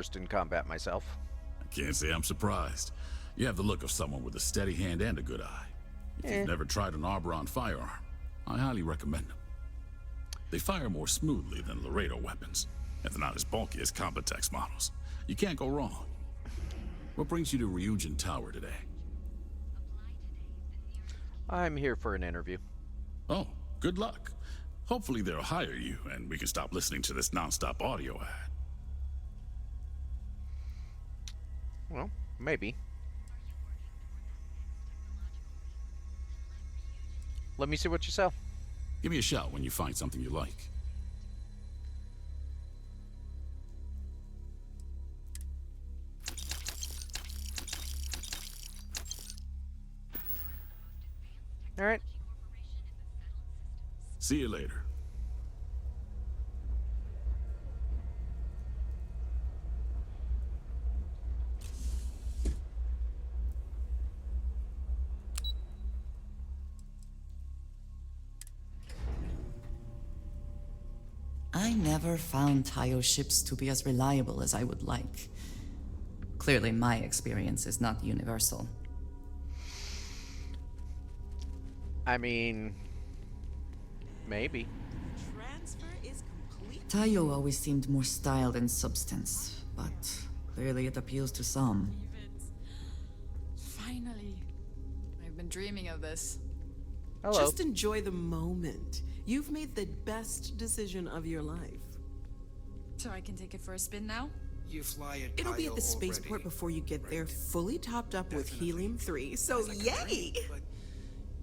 versed in combat myself. I can't say I'm surprised. You have the look of someone with a steady hand and a good eye. If you've never tried an Arbron firearm, I highly recommend them. They fire more smoothly than Laredo weapons, and they're not as bulky as Combatex models. You can't go wrong. What brings you to Ryujin Tower today? I'm here for an interview. Oh, good luck. Hopefully they'll hire you, and we can stop listening to this non-stop audio ad. Well, maybe. Let me see what you sell. Give me a shout when you find something you like. All right. See you later. I never found Tayo ships to be as reliable as I would like. Clearly, my experience is not universal. I mean, maybe. Transfer is complete. Tayo always seemed more style than substance, but clearly it appeals to some. Finally. I've been dreaming of this. Hello. Just enjoy the moment. You've made the best decision of your life. So I can take it for a spin now? You fly at It'll be at the Tayo spaceport already, before you get there, right? fully topped up with Definitely. helium-3, so It's like a yay! dream, but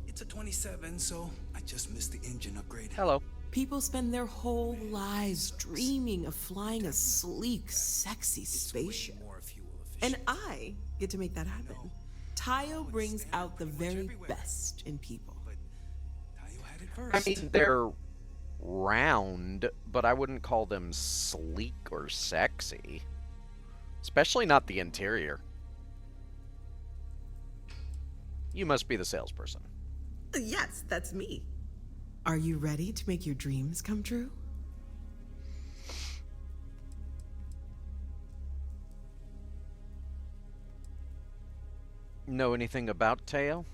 it's a 27, so I just missed the engine upgrade. Hello. People spend their whole lives dreaming of flying a sleek, sexy It's way spaceship. more fuel And efficient. I get to make that happen. Tayo brings out the very best in people. But Tayo had it I first. mean, they're round, but I wouldn't call them sleek or sexy. Especially not the interior. You must be the salesperson. Yes, that's me. Are you ready to make your dreams come true? Know anything about Teo?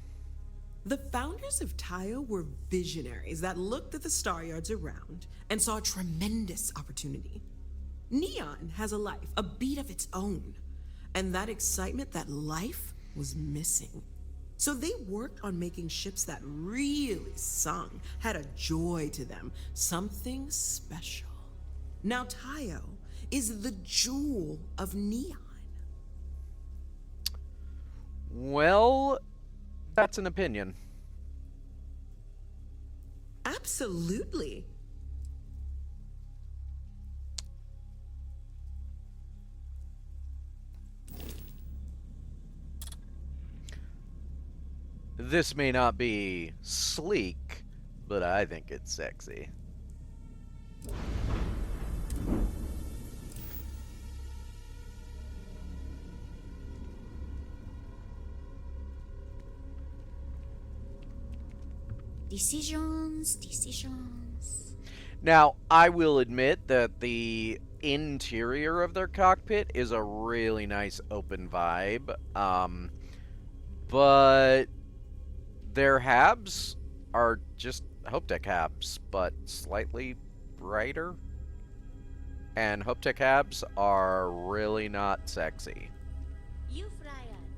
The founders of Tayo were visionaries that looked at the star yards around and saw a tremendous opportunity. Neon has a life, a beat of its own, and that excitement, that life, was missing. So they worked on making ships that really sung, had a joy to them, something special. Now Tayo is the jewel of Neon. Well, that's an opinion. Absolutely. This may not be sleek, but I think it's sexy. Decisions. Now, I will admit that the interior of their cockpit is a really nice open vibe. But their habs are just Hoptech habs, but slightly brighter. And Hoptech habs are really not sexy. You fly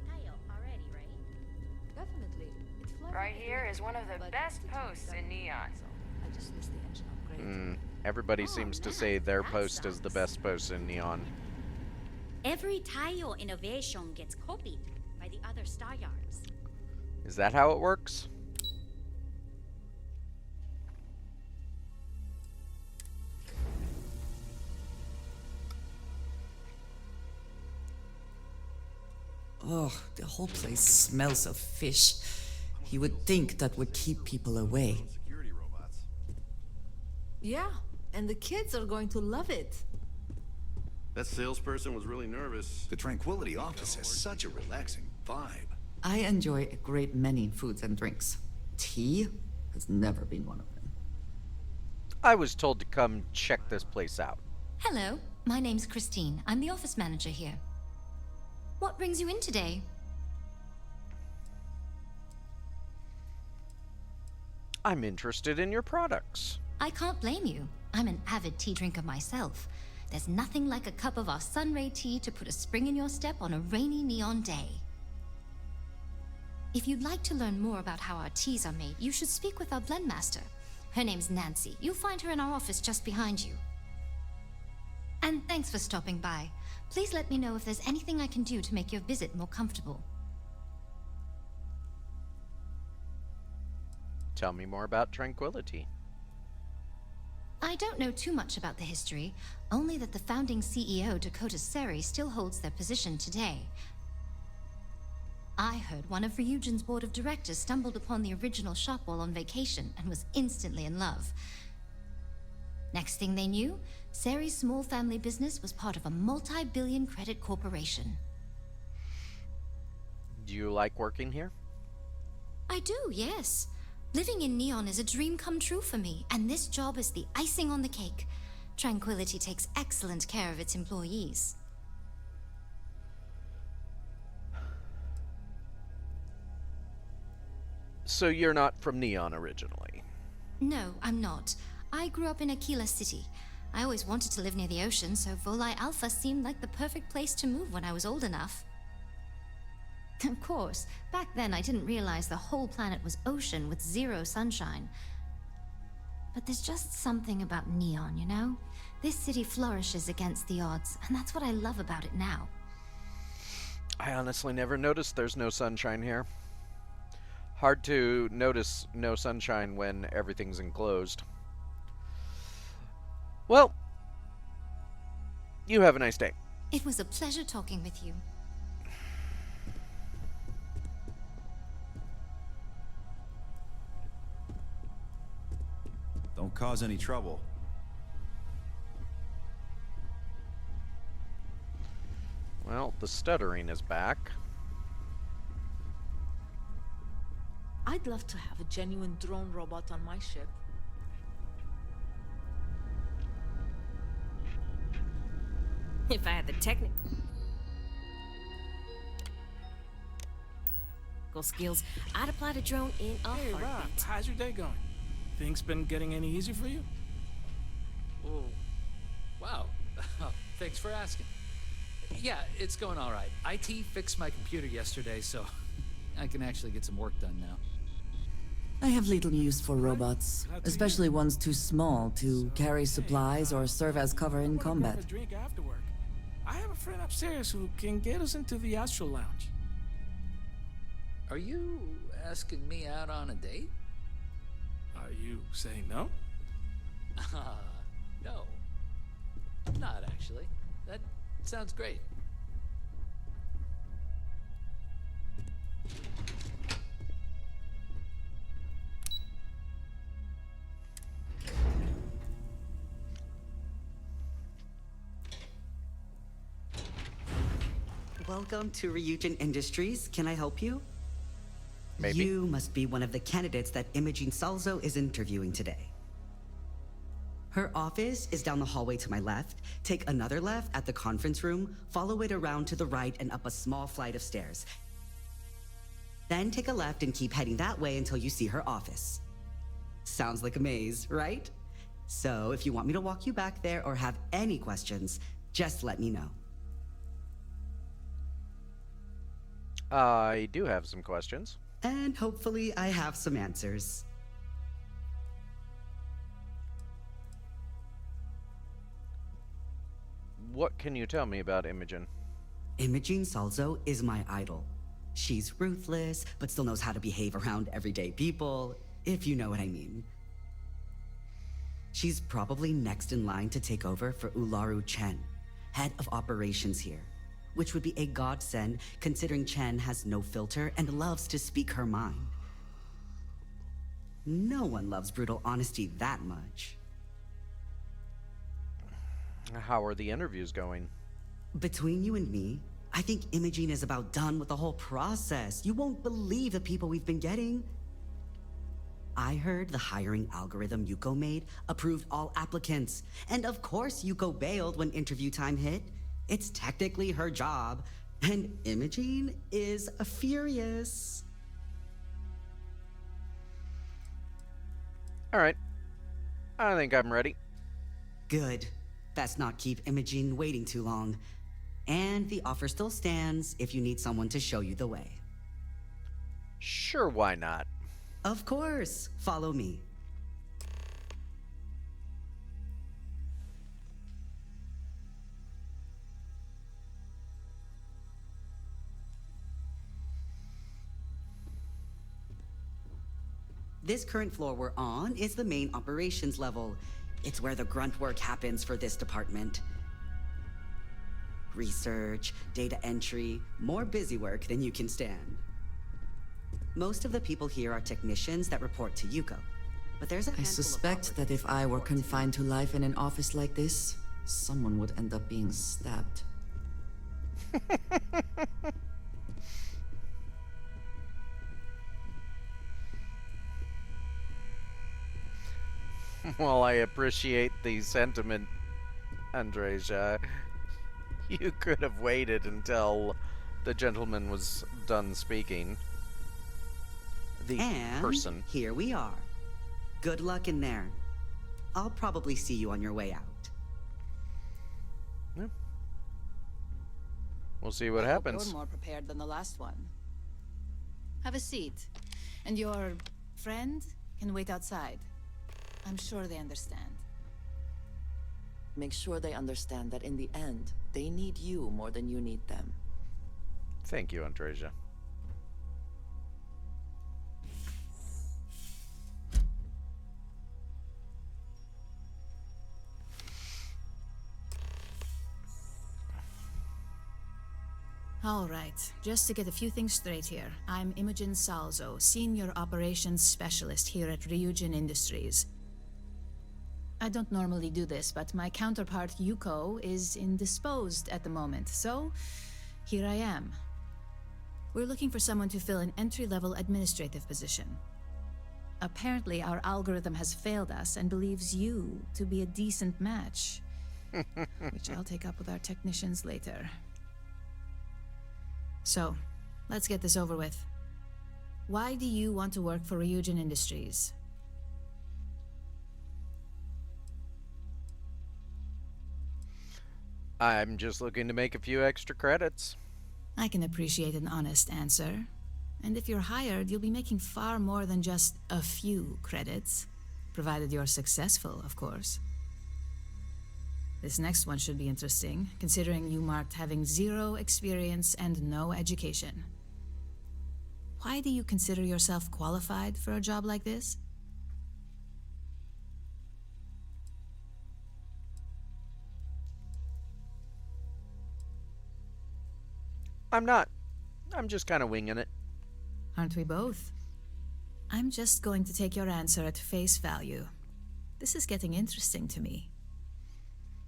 Tayo already, right? Definitely. It's flying Right like a here dream, is one of the but best it's posts in Neon. so I just missed the engine upgrade. Everybody Oh, seems to man, say their that post is the sucks. best post in Neon. Every Tayo innovation gets copied by the other star yards. Is that how it works? Oh, the whole place smells of fish. You would think that would keep people away. Security robots. Yeah, and the kids are going to love it. That salesperson was really nervous. The Tranquility office has such a relaxing vibe. I enjoy a great many foods and drinks. Tea has never been one of them. I was told to come check this place out. Hello. My name's Christine. I'm the office manager here. What brings you in today? I'm interested in your products. I can't blame you. I'm an avid tea drinker myself. There's nothing like a cup of our Sunray tea to put a spring in your step on a rainy neon day. If you'd like to learn more about how our teas are made, you should speak with our blend master. Her name's Nancy. You'll find her in our office just behind you. And thanks for stopping by. Please let me know if there's anything I can do to make your visit more comfortable. Tell me more about Tranquility. I don't know too much about the history, only that the founding CEO, Dakota Seri, still holds their position today. I heard one of Ryujin's board of directors stumbled upon the original shop while on vacation and was instantly in love. Next thing they knew, Seri's small family business was part of a multi-billion credit corporation. Do you like working here? I do, yes. Living in Neon is a dream come true for me, and this job is the icing on the cake. Tranquility takes excellent care of its employees. So you're not from Neon originally? No, I'm not. I grew up in Aquila City. I always wanted to live near the ocean, so Volai Alpha seemed like the perfect place to move when I was old enough. Of course, back then I didn't realize the whole planet was ocean with zero sunshine. But there's just something about Neon, you know? This city flourishes against the odds, and that's what I love about it now. I honestly never noticed there's no sunshine here. Hard to notice no sunshine when everything's enclosed. Well, you have a nice day. It was a pleasure talking with you. Don't cause any trouble. Well, the stuttering is back. I'd love to have a genuine drone robot on my ship. If I had the technical skills, I'd apply to drone in a Hey, Rob, heartbeat. how's your day going? Things been getting any easier for you? Oh, wow. Thanks for asking. Yeah, it's going all right. IT fixed my computer yesterday, so I can actually get some work done now. I have little use for robots, Glad to especially ones too small to carry supplies or serve as cover in combat. Grab a drink after work. I have a friend upstairs who can get us into the Astral Lounge. Are you asking me out on a date? Are you saying no? No. Not actually. That sounds great. Welcome to Ryujin Industries. Can I help you? Maybe. You must be one of the candidates that Imogene Salzo is interviewing today. Her office is down the hallway to my left. Take another left at the conference room, follow it around to the right and up a small flight of stairs. Then take a left and keep heading that way until you see her office. Sounds like a maze, right? So if you want me to walk you back there or have any questions, just let me know. I do have some questions. And hopefully I have some answers. What can you tell me about Imogen? Imogene Salzo is my idol. She's ruthless, but still knows how to behave around everyday people, if you know what I mean. She's probably next in line to take over for Ularu Chen, head of operations here, which would be a godsend considering Chen has no filter and loves to speak her mind. No one loves brutal honesty that much. How are the interviews going? Between you and me, I think Imogene is about done with the whole process. You won't believe the people we've been getting. I heard the hiring algorithm Yuko made approved all applicants. And of course Yuko bailed when interview time hit. It's technically her job. And Imogene is furious. Alright. I think I'm ready. Good. Best not keep Imogene waiting too long. And the offer still stands if you need someone to show you the way. Sure, why not? Of course. Follow me. This current floor we're on is the main operations level. It's where the grunt work happens for this department. Research, data entry, more busy work than you can stand. Most of the people here are technicians that report to Yuko. But there's a I handful of suspect that if I were confined to life in an office like this, someone would end up being stabbed. Well, I appreciate the sentiment, Andreja. You could have waited until the gentleman was done speaking. The and person. Here we are. Good luck in there. I'll probably see you on your way out. Yeah. We'll see what I hope happens. you're more prepared than the last one. Have a seat. And your friend can wait outside. I'm sure they understand. Make sure they understand that in the end, they need you more than you need them. Thank you, Andreja. All right, just to get a few things straight here. I'm Imogen Salzo, Senior Operations Specialist here at Ryujin Industries. I don't normally do this, but my counterpart Yuko is indisposed at the moment, so here I am. We're looking for someone to fill an entry-level administrative position. Apparently, our algorithm has failed us and believes you to be a decent match, which I'll take up with our technicians later. So, let's get this over with. Why do you want to work for Ryujin Industries? I'm just looking to make a few extra credits. I can appreciate an honest answer. And if you're hired, you'll be making far more than just a few credits. Provided you're successful, of course. This next one should be interesting, considering you marked having 0 experience and no education. Why do you consider yourself qualified for a job like this? I'm not. I'm just kind of winging it. Aren't we both? I'm just going to take your answer at face value. This is getting interesting to me.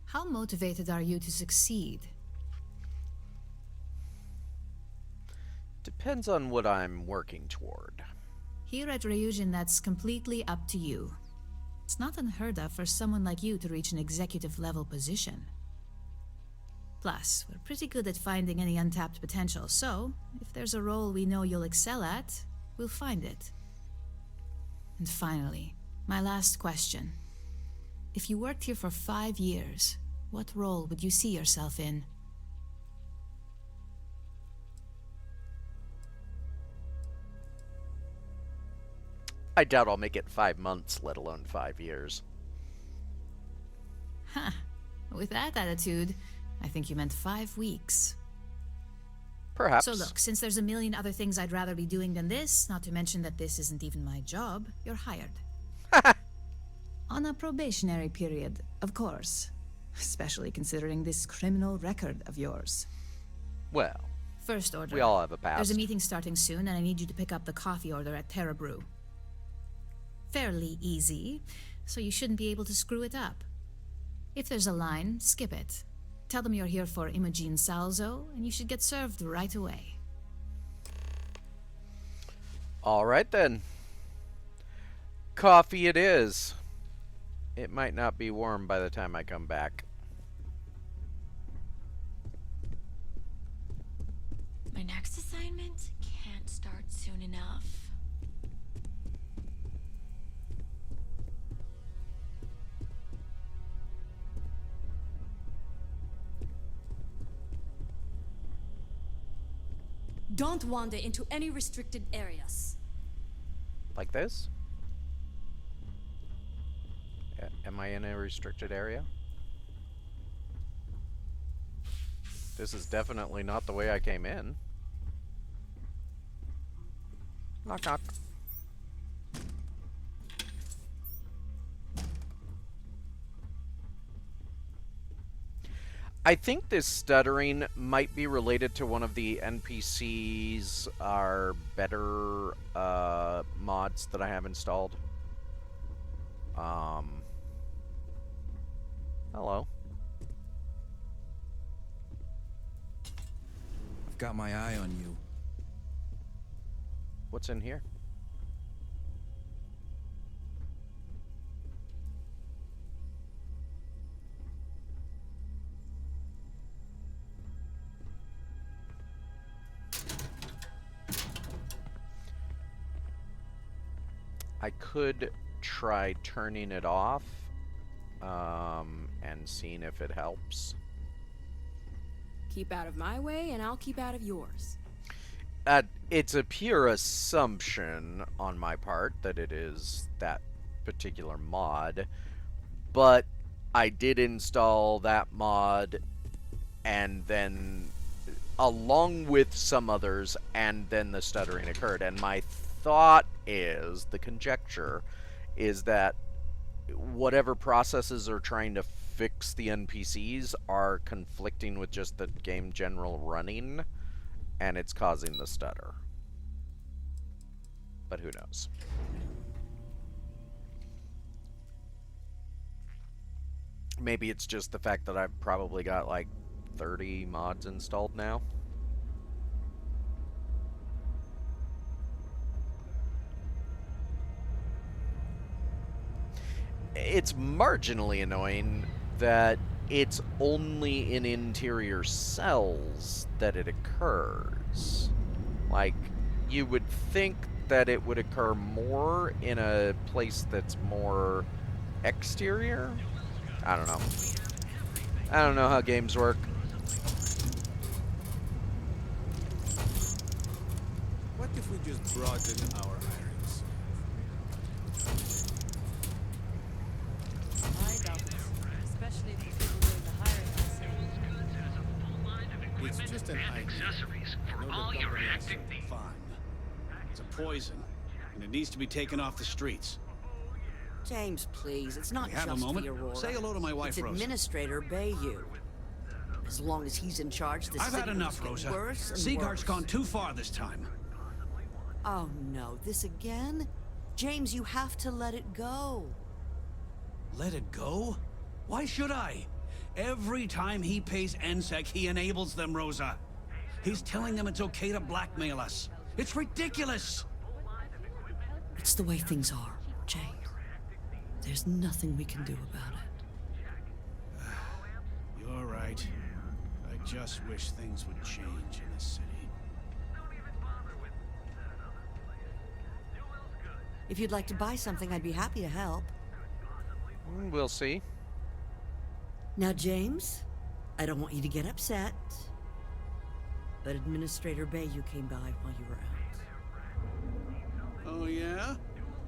How motivated are you to succeed? Depends on what I'm working toward. Here at Ryujin, that's completely up to you. It's not unheard of for someone like you to reach an executive-level position. Plus, we're pretty good at finding any untapped potential, so if there's a role we know you'll excel at, we'll find it. And finally, my last question. If you worked here for 5 years, what role would you see yourself in? I doubt I'll make it 5 months, let alone 5 years. Huh. With that attitude, I think you meant 5 weeks. Perhaps. So look, since there's a million other things I'd rather be doing than this, not to mention that this isn't even my job, you're hired. On a probationary period, of course. Especially considering this criminal record of yours. Well, first order. We all have a past. There's a meeting starting soon, and I need you to pick up the coffee order at Terra Brew. Fairly easy, so you shouldn't be able to screw it up. If there's a line, skip it. Tell them you're here for Imogen Salzo, and you should get served right away. All right then. coffee it is. It might not be warm by the time I come back. My next assignment can't start soon enough. Don't wander into any restricted areas. Like this? Am I in a restricted area? This is definitely not the way I came in. Knock knock. I think this stuttering might be related to one of the NPCs or better mods that I have installed. Hello. I've got my eye on you. What's in here? I could try turning it off and seeing if it helps. Keep out of my way, and I'll keep out of yours. It's a pure assumption on my part that it is that particular mod, but I did install that mod and then along with some others, and then the stuttering occurred, and my thought is, the conjecture is that whatever processes are trying to fix the NPCs are conflicting with just the game general running, and it's causing the stutter. But who knows? Maybe it's just the fact that I've probably got like 30 mods installed now. It's marginally annoying that it's only in interior cells that it occurs. Like, you would think that it would occur more in a place that's more exterior? I don't know. I don't know how games work. What if we just broaden our hirings? I doubt it. Especially if the people doing the hiring are saying. It's just an idea. For all your hectic needs. Fine. It's a poison, and it needs to be taken off the streets. James, please, it's not We have a just moment? the Aurora. Say hello to my wife, it's Rosa. Administrator Bayou. As long as he's in charge, the I've had city enough, will get Rosa. worse and Seagard's worse. gone too far this time. Oh no, this again? James, you have to let it go. Let it go? Why should I? Every time he pays NSEC, he enables them, Rosa. He's telling them it's okay to blackmail us. It's ridiculous! It's the way things are, James. There's nothing we can do about it. You're right. I just wish things would change in this city. If you'd like to buy something, I'd be happy to help. We'll see. Now, James, I don't want you to get upset, but Administrator Bayou came by while you were out. Oh, yeah?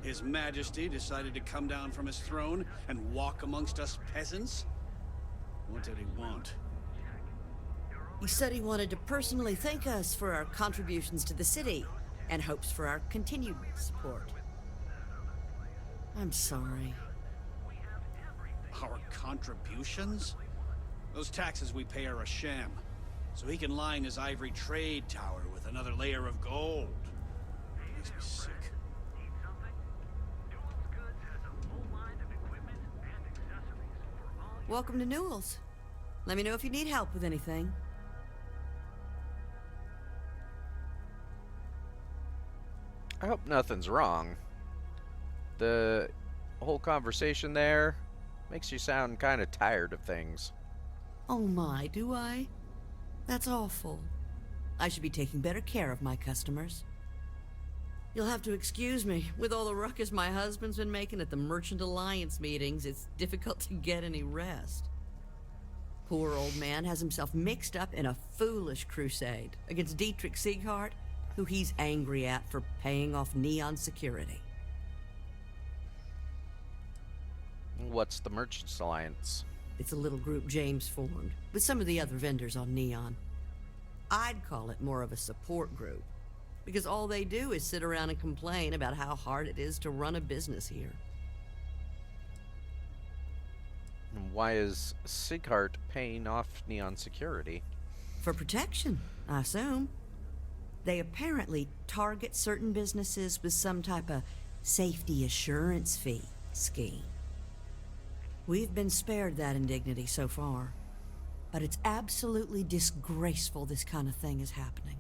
His Majesty decided to come down from his throne and walk amongst us peasants? What did he want? He said he wanted to personally thank us for our contributions to the city and hopes for our continued support. I'm sorry. Our contributions? Those taxes we pay are a sham, so he can line his ivory trade tower with another layer of gold. Makes me sick. Welcome to Newell's. Let me know if you need help with anything. I hope nothing's wrong. The whole conversation there makes you sound kind of tired of things. Oh my, do I? That's awful. I should be taking better care of my customers. You'll have to excuse me. With all the ruckus my husband's been making at the Merchant Alliance meetings, it's difficult to get any rest. Poor old man has himself mixed up in a foolish crusade against Dietrich Sieghart, who he's angry at for paying off Neon security. What's the Merchants Alliance? It's a little group James formed, with some of the other vendors on Neon. I'd call it more of a support group, because all they do is sit around and complain about how hard it is to run a business here. And why is Sieghart paying off Neon security? For protection, I assume. They apparently target certain businesses with some type of safety assurance fee scheme. We've been spared that indignity so far, but it's absolutely disgraceful this kind of thing is happening.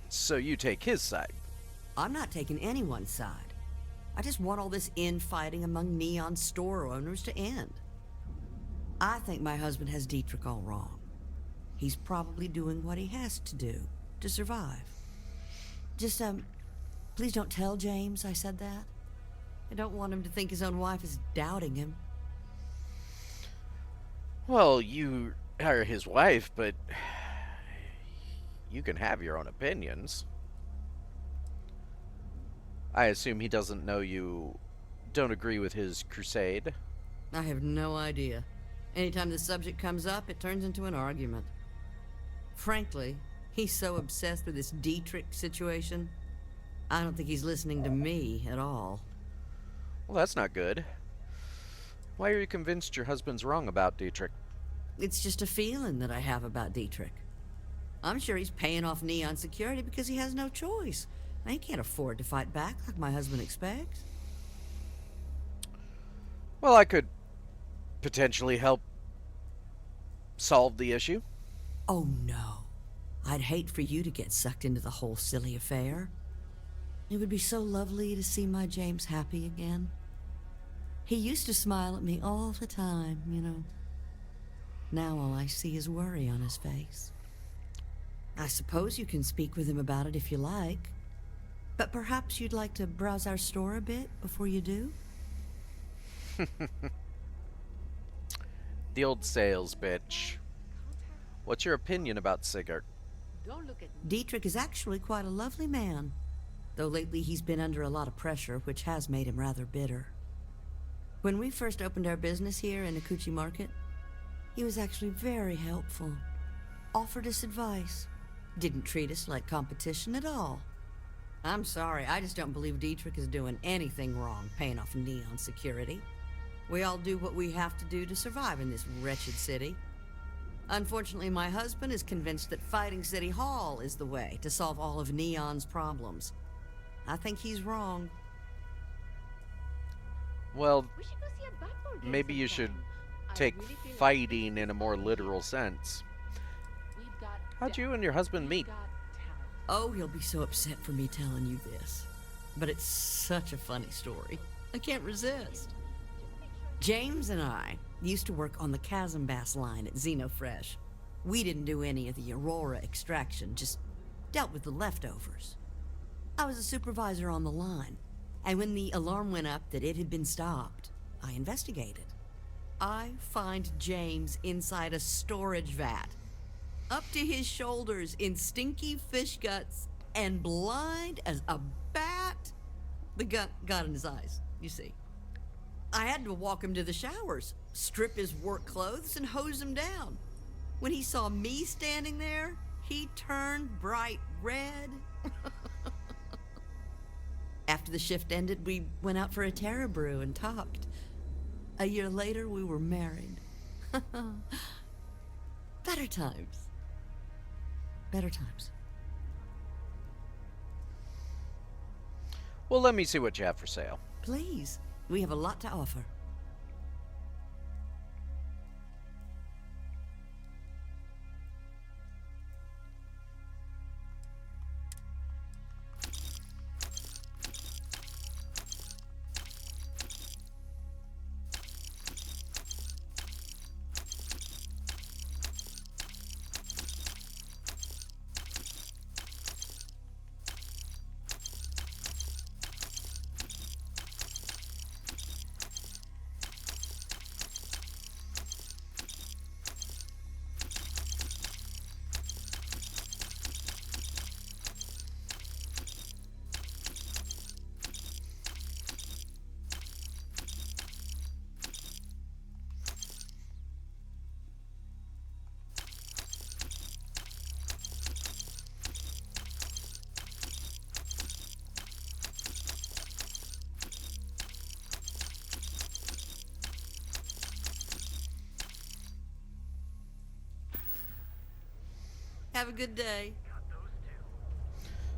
So you take his side? I'm not taking anyone's side. I just want all this infighting among Neon store owners to end. I think my husband has Dietrich all wrong. He's probably doing what he has to do to survive. Just, please don't tell James I said that. I don't want him to think his own wife is doubting him. Well, you are his wife, but you can have your own opinions. I assume he doesn't know you don't agree with his crusade. I have no idea. Anytime the subject comes up, it turns into an argument. Frankly, he's so obsessed with this Dietrich situation, I don't think he's listening to me at all. Well, that's not good. Why are you convinced your husband's wrong about Dietrich? It's just a feeling that I have about Dietrich. I'm sure he's paying off Neon security because he has no choice. I can't afford to fight back like my husband expects. Well, I could potentially help solve the issue. Oh no. I'd hate for you to get sucked into the whole silly affair. It would be so lovely to see my James happy again. He used to smile at me all the time, you know. Now all I see is worry on his face. I suppose you can speak with him about it if you like. But perhaps you'd like to browse our store a bit before you do? The old sales bitch. What's your opinion about Sieghart? Dietrich is actually quite a lovely man, though lately he's been under a lot of pressure, which has made him rather bitter. When we first opened our business here in Akuchi Market, he was actually very helpful. Offered us advice. Didn't treat us like competition at all. I'm sorry, I just don't believe Dietrich is doing anything wrong paying off Neon security. We all do what we have to do to survive in this wretched city. Unfortunately, my husband is convinced that fighting City Hall is the way to solve all of Neon's problems. I think he's wrong. Well, maybe you should take fighting in a more literal sense. How'd you and your husband meet? Oh, he'll be so upset for me telling you this. But it's such a funny story. I can't resist. James and I used to work on the Chasm Bass line at Xenofresh. We didn't do any of the Aurora extraction, just dealt with the leftovers. I was a supervisor on the line, and when the alarm went up that it had been stopped, I investigated. I find James inside a storage vat, up to his shoulders in stinky fish guts and blind as a bat. The gut got in his eyes, you see. I had to walk him to the showers, strip his work clothes, and hose him down. When he saw me standing there, he turned bright red. After the shift ended, we went out for a Terra Brew and talked. A year later, we were married. Better times. Better times. Well, let me see what you have for sale. Please. We have a lot to offer. Have a good day.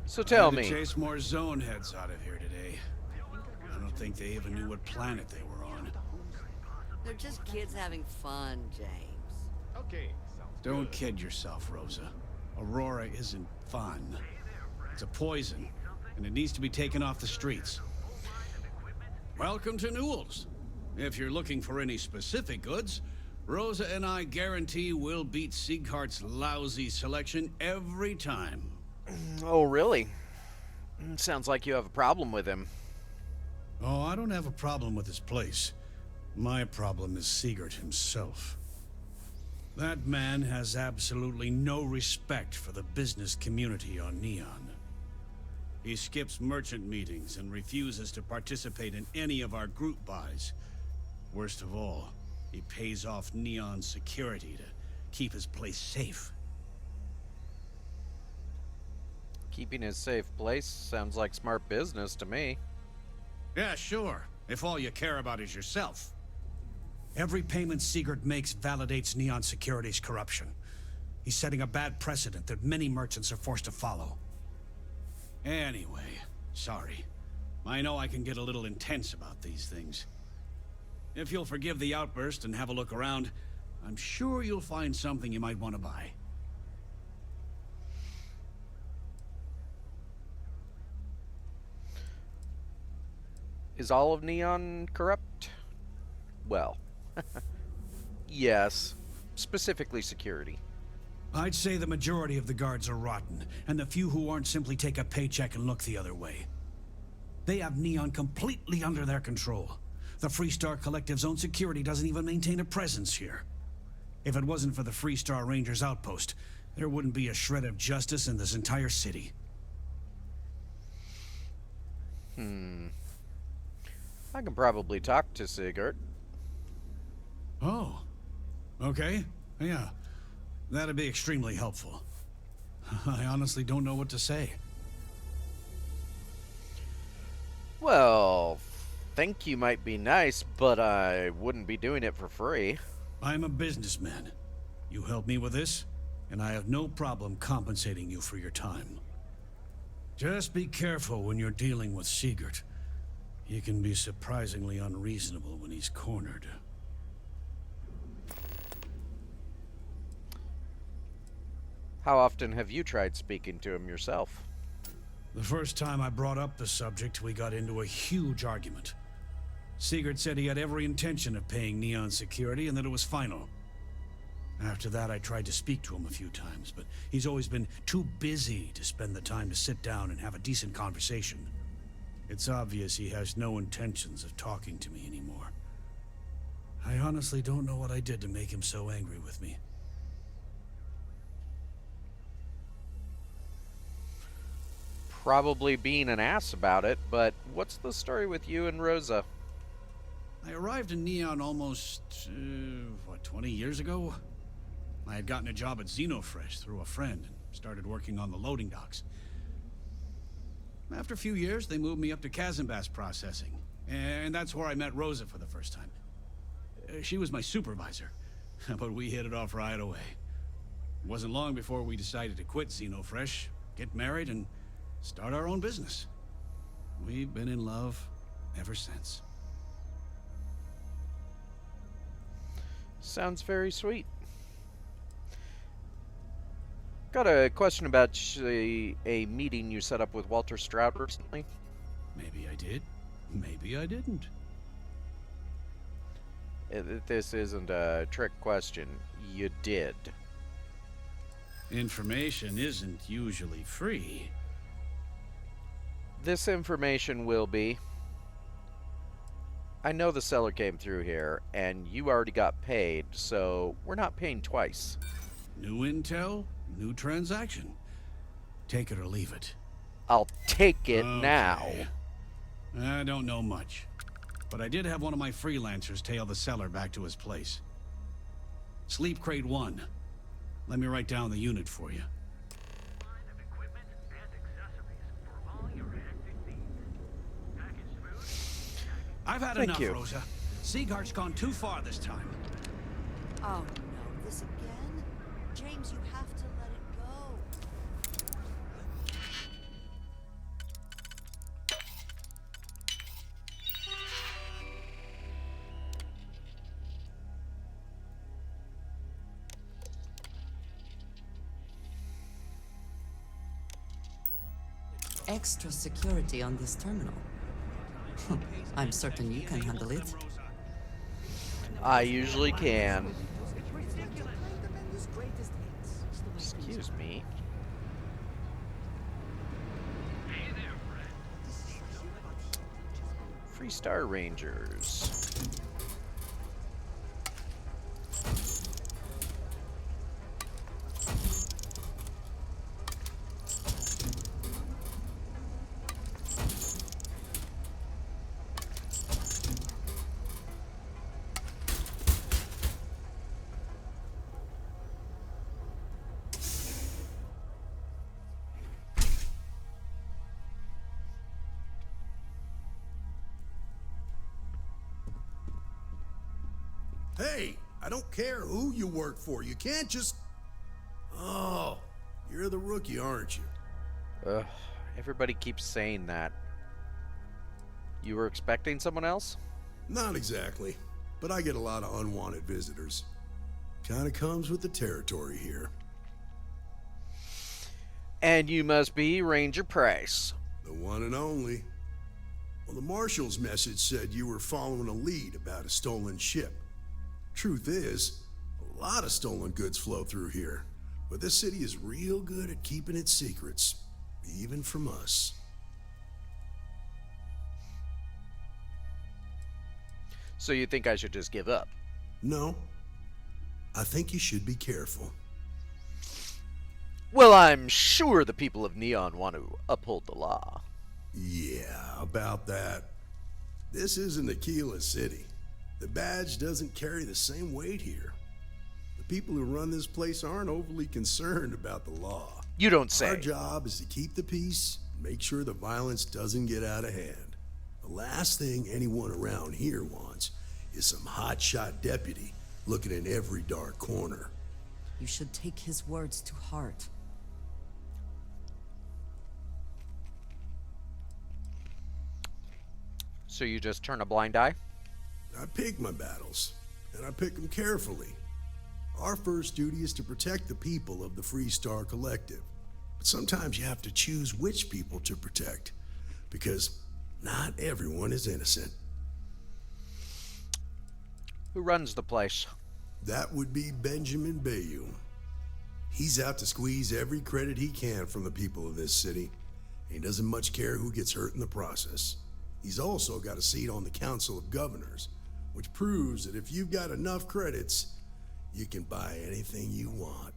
So tell I had me. to chase more zone heads out of here today. I don't think they even knew what planet they were on. They're just kids having fun, James. Okay. Don't kid yourself, Rosa. Aurora isn't fun. It's a poison, and it needs to be taken off the streets. Welcome to Newell's. If you're looking for any specific goods, Rosa and I guarantee we'll beat Sieghart's lousy selection every time. Oh, really? Sounds like you have a problem with him. Oh, I don't have a problem with his place. My problem is Siegert himself. That man has absolutely no respect for the business community on Neon. He skips merchant meetings and refuses to participate in any of our group buys. Worst of all, he pays off Neon security to keep his place safe. Keeping his safe place sounds like smart business to me. Yeah, sure, if all you care about is yourself. Every payment Siegert makes validates Neon Security's corruption. He's setting a bad precedent that many merchants are forced to follow. Anyway, sorry. I know I can get a little intense about these things. If you'll forgive the outburst and have a look around, I'm sure you'll find something you might want to buy. Is all of Neon corrupt? Well, yes. Specifically security. I'd say the majority of the guards are rotten, and the few who aren't simply take a paycheck and look the other way. They have Neon completely under their control. The Freestar Collective's own security doesn't even maintain a presence here. If it wasn't for the Freestar Rangers outpost, there wouldn't be a shred of justice in this entire city. I can probably talk to Siegert. Oh. Okay. Yeah. That'd be extremely helpful. I honestly don't know what to say. Well, think you might be nice, but I wouldn't be doing it for free. I'm a businessman. You help me with this, and I have no problem compensating you for your time. Just be careful when you're dealing with Siegert. He can be surprisingly unreasonable when he's cornered. How often have you tried speaking to him yourself? The first time I brought up the subject, we got into a huge argument. Siegert said he had every intention of paying Neon security and that it was final. After that, I tried to speak to him a few times, but he's always been too busy to spend the time to sit down and have a decent conversation. It's obvious he has no intentions of talking to me anymore. I honestly don't know what I did to make him so angry with me. Probably being an ass about it, but what's the story with you and Rosa? I arrived in Neon almost, 20 years ago? I had gotten a job at Xenofresh through a friend and started working on the loading docks. After a few years, they moved me up to Kazanbass processing, and that's where I met Rosa for the first time. She was my supervisor, but we hit it off right away. It wasn't long before we decided to quit Xenofresh, get married, and start our own business. We've been in love ever since. Sounds very sweet. Got a question about a meeting you set up with Walter Stroud recently. Maybe I did. Maybe I didn't. This isn't a trick question. You did. Information isn't usually free. This information will be. I know the seller came through here, and you already got paid, so we're not paying twice. New intel, new transaction. Take it or leave it. I'll take it now. I don't know much, but I did have one of my freelancers tail the seller back to his place. Sleep Crate 1. Let me write down the unit for you. I've had enough, Rosa. Sieghart's gone too far this time. Oh no, this again? James, you have to let it go. extra security on this terminal. I'm certain you can handle it. I usually can. Excuse me. Free Star Rangers. Hey, I don't care who you work for. You can't just... Oh, you're the rookie, aren't you? Ugh, everybody keeps saying that. You were expecting someone else? Not exactly, but I get a lot of unwanted visitors. Kinda comes with the territory here. And you must be Ranger Price. The one and only. Well, the Marshal's message said you were following a lead about a stolen ship. Truth is, a lot of stolen goods flow through here, but this city is real good at keeping its secrets, even from us. So you think I should just give up? No. I think you should be careful. Well, I'm sure the people of Neon want to uphold the law. Yeah, about that. This isn't Aquila City. The badge doesn't carry the same weight here. The people who run this place aren't overly concerned about the law. You don't say. Our job is to keep the peace, make sure the violence doesn't get out of hand. The last thing anyone around here wants is some hotshot deputy looking in every dark corner. You should take his words to heart. So you just turn a blind eye? I pick my battles, and I pick them carefully. Our first duty is to protect the people of the Free Star Collective. But sometimes you have to choose which people to protect, because not everyone is innocent. Who runs the place? That would be Benjamin Bayou. He's out to squeeze every credit he can from the people of this city. He doesn't much care who gets hurt in the process. He's also got a seat on the Council of Governors, which proves that if you've got enough credits, you can buy anything you want.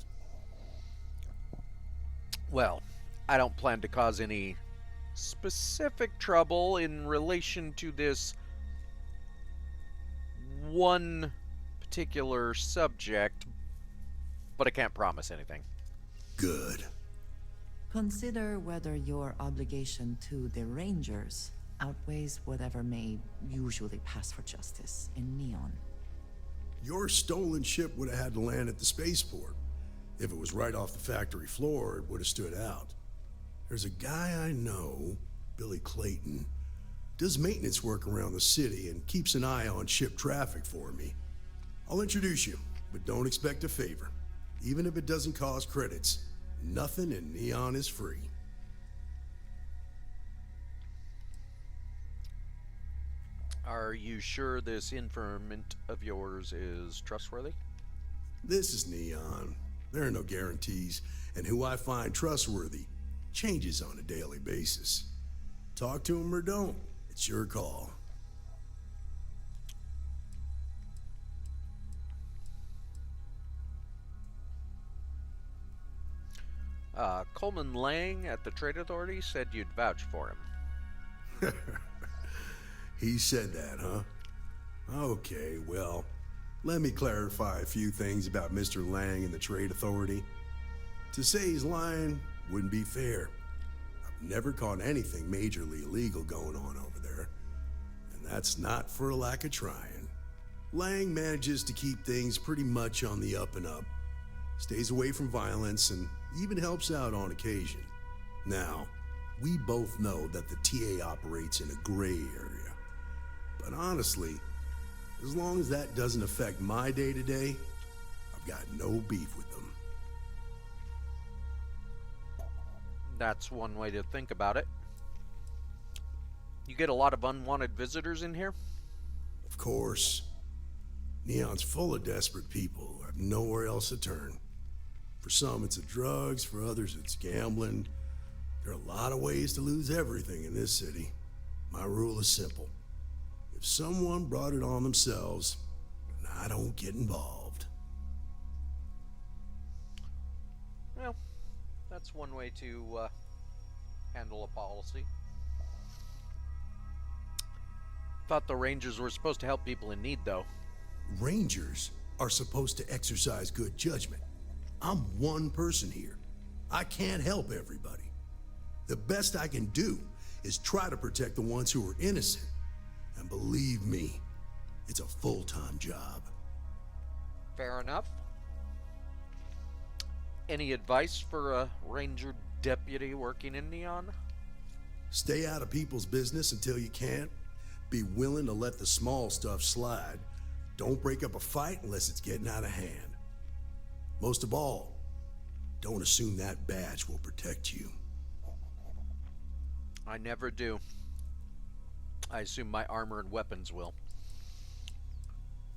Well, I don't plan to cause any specific trouble in relation to this one particular subject, but I can't promise anything. Good. Consider whether your obligation to the Rangers outweighs whatever may usually pass for justice in Neon. Your stolen ship would have had to land at the spaceport. If it was right off the factory floor, it would have stood out. There's a guy I know, Billy Clayton, does maintenance work around the city and keeps an eye on ship traffic for me. I'll introduce you, but don't expect a favor. Even if it doesn't cost credits, nothing in Neon is free. Are you sure this informant of yours is trustworthy? This is Neon. There are no guarantees, and who I find trustworthy changes on a daily basis. Talk to him or don't, it's your call. Coleman Lang at the Trade Authority said you'd vouch for him. He said that, huh? Okay, well, let me clarify a few things about Mr. Lang and the Trade Authority. To say he's lying wouldn't be fair. I've never caught anything majorly illegal going on over there, and that's not for a lack of trying. Lang manages to keep things pretty much on the up and up, stays away from violence, and even helps out on occasion. Now, we both know that the TA operates in a gray area. But honestly, as long as that doesn't affect my day-to-day, I've got no beef with them. That's one way to think about it. You get a lot of unwanted visitors in here? Of course. Neon's full of desperate people who have nowhere else to turn. For some, it's the drugs. For others, it's gambling. There are a lot of ways to lose everything in this city. My rule is simple. If someone brought it on themselves, then I don't get involved. Well, that's one way to handle a policy. Thought the Rangers were supposed to help people in need, though. Rangers are supposed to exercise good judgment. I'm one person here. I can't help everybody. The best I can do is try to protect the ones who are innocent. And believe me, it's a full-time job. Fair enough. Any advice for a Ranger deputy working in Neon? Stay out of people's business until you can. Be willing to let the small stuff slide. Don't break up a fight unless it's getting out of hand. Most of all, don't assume that badge will protect you. I never do. I assume my armor and weapons will.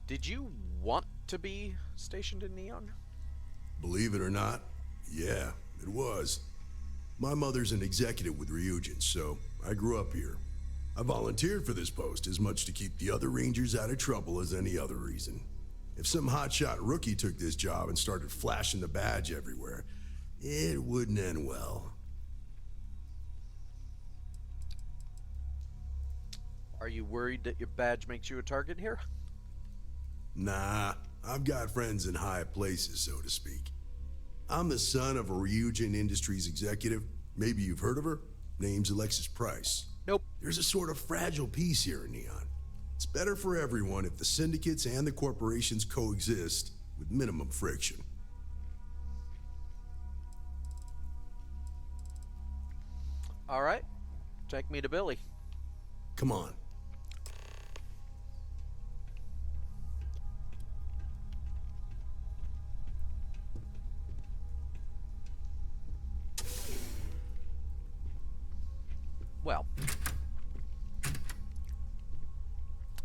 Did you want to be stationed in Neon? Believe it or not, yeah, it was. My mother's an executive with Ryujin, so I grew up here. I volunteered for this post as much to keep the other Rangers out of trouble as any other reason. If some hotshot rookie took this job and started flashing the badge everywhere, it wouldn't end well. Are you worried that your badge makes you a target here? Nah, I've got friends in high places, so to speak. I'm the son of a Ryujin Industries executive. Maybe you've heard of her? Name's Alexis Price. Nope. There's a sort of fragile peace here in Neon. It's better for everyone if the syndicates and the corporations coexist with minimum friction. All right. Take me to Billy. Come on. Well,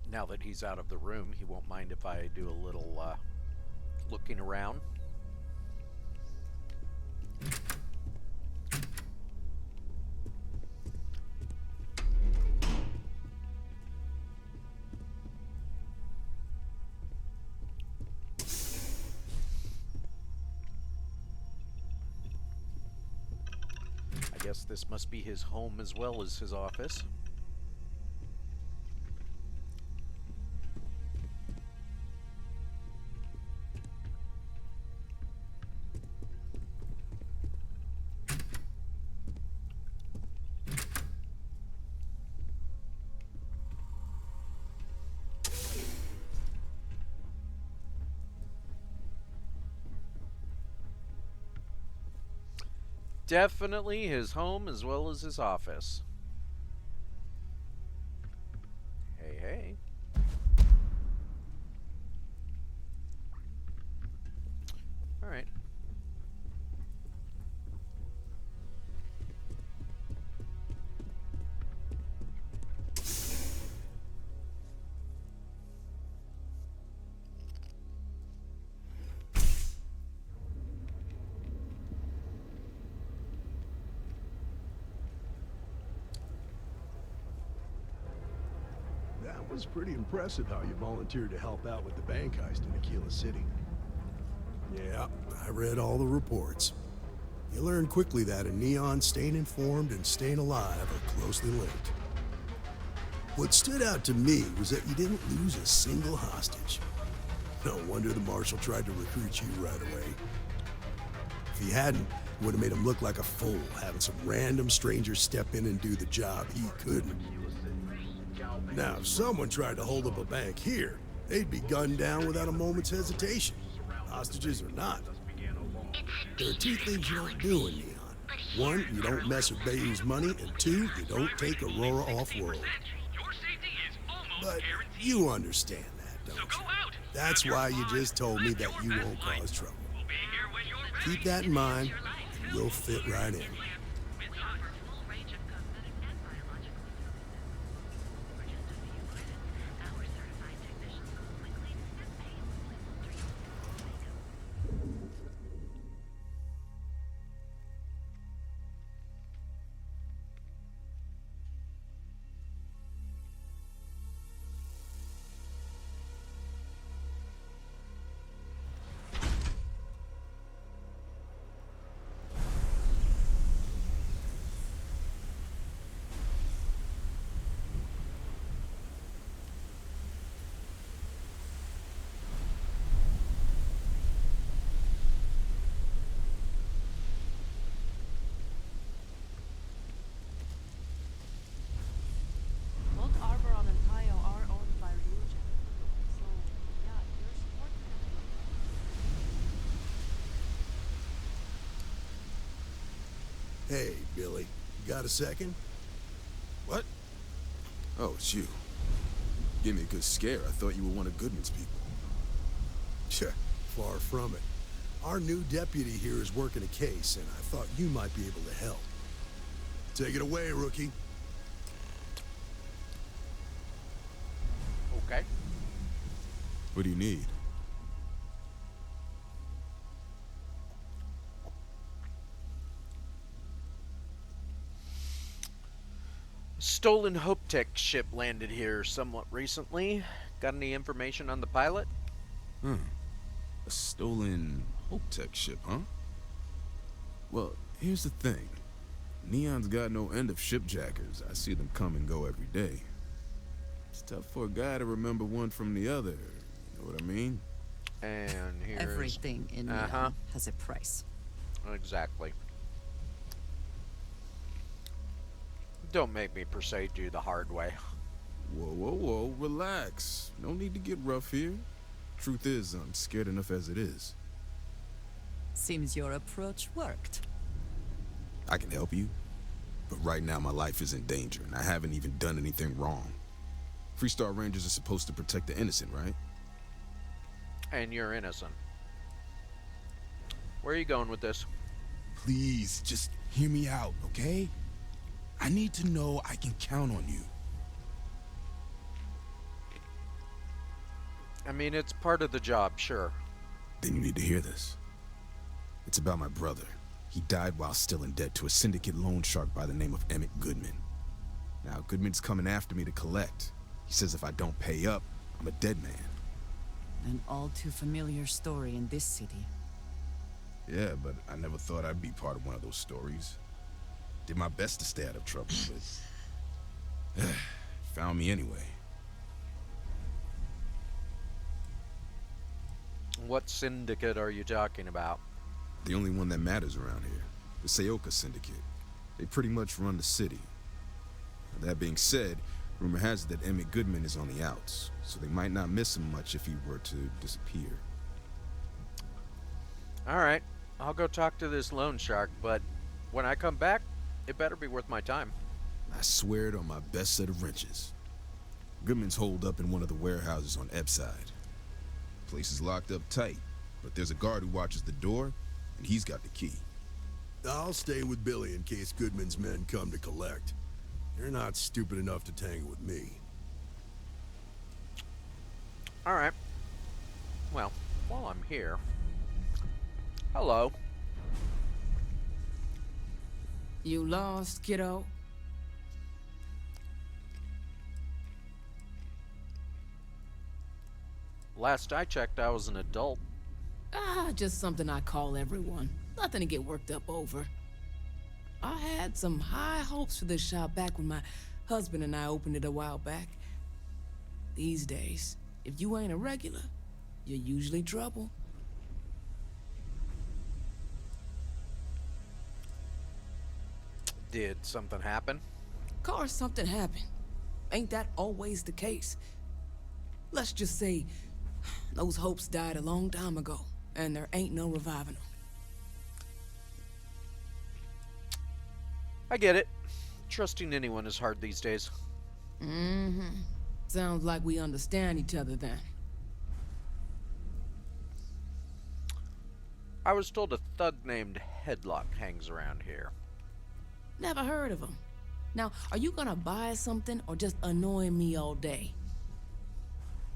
now that he's out of the room, he won't mind if I do a little looking around. I guess this must be his home as well as his office. Definitely his home as well as his office. Hey, hey. All right. That was pretty impressive how you volunteered to help out with the bank heist in Aquila City. Yeah, I read all the reports. You learn quickly that in Neon, staying informed and staying alive are closely linked. What stood out to me was that you didn't lose a single hostage. No wonder the marshal tried to recruit you right away. If he hadn't, it would have made him look like a fool, having some random stranger step in and do the job he couldn't. Now, if someone tried to hold up a bank here, they'd be gunned down without a moment's hesitation, hostages or not. There are two things you don't do in Neon. One, you don't mess with Bayou's money, and two, you don't take Aurora off-world. But you understand that, don't you? That's why you just told me that you won't cause trouble. Keep that in mind, and you'll fit right in. Hey, Billy, you got a second? What? Oh, it's you. Gave me a good scare. I thought you were one of Goodman's people. Tch, far from it. Our new deputy here is working a case, and I thought you might be able to help. Take it away, rookie. Okay. What do you need? Stolen Hope Tech ship landed here somewhat recently. Got any information on the pilot? A stolen Hope Tech ship, huh? Well, here's the thing. Neon's got no end of shipjackers. I see them come and go every day. It's tough for a guy to remember one from the other. You know what I mean? And here's... Everything in Neon has a price. Exactly. Don't make me per se do the hard way. Whoa, whoa, whoa, relax. No need to get rough here. Truth is, I'm scared enough as it is. Seems your approach worked. I can help you, but right now my life is in danger, and I haven't even done anything wrong. Freestar Rangers are supposed to protect the innocent, right? And you're innocent. Where are you going with this? Please, just hear me out, okay? I need to know I can count on you. I mean, it's part of the job, sure. Then you need to hear this. It's about my brother. He died while still in debt to a syndicate loan shark by the name of Emmett Goodman. Now, Goodman's coming after me to collect. He says if I don't pay up, I'm a dead man. An all too familiar story in this city. Yeah, but I never thought I'd be part of one of those stories. Did my best to stay out of trouble, but... found me anyway. What syndicate are you talking about? The only one that matters around here. The Seoka Syndicate. They pretty much run the city. That being said, rumor has it that Emmett Goodman is on the outs, so they might not miss him much if he were to disappear. Alright, I'll go talk to this loan shark, but when I come back, it better be worth my time. I swear it on my best set of wrenches. Goodman's holed up in one of the warehouses on Epside. Place is locked up tight, but there's a guard who watches the door, and he's got the key. I'll stay with Billy in case Goodman's men come to collect. They're not stupid enough to tangle with me. Alright. Well, while I'm here... Hello. You lost, kiddo? Last I checked, I was an adult. Just something I call everyone. Nothing to get worked up over. I had some high hopes for this shop back when my husband and I opened it a while back. These days, if you ain't a regular, you're usually trouble. Did something happen? Course something happened. Ain't that always the case? Let's just say those hopes died a long time ago, and there ain't no reviving them. I get it. Trusting anyone is hard these days. Mm-hmm. Sounds like we understand each other then. I was told a thug named Headlock hangs around here. Never heard of him. Now, are you gonna buy something or just annoy me all day?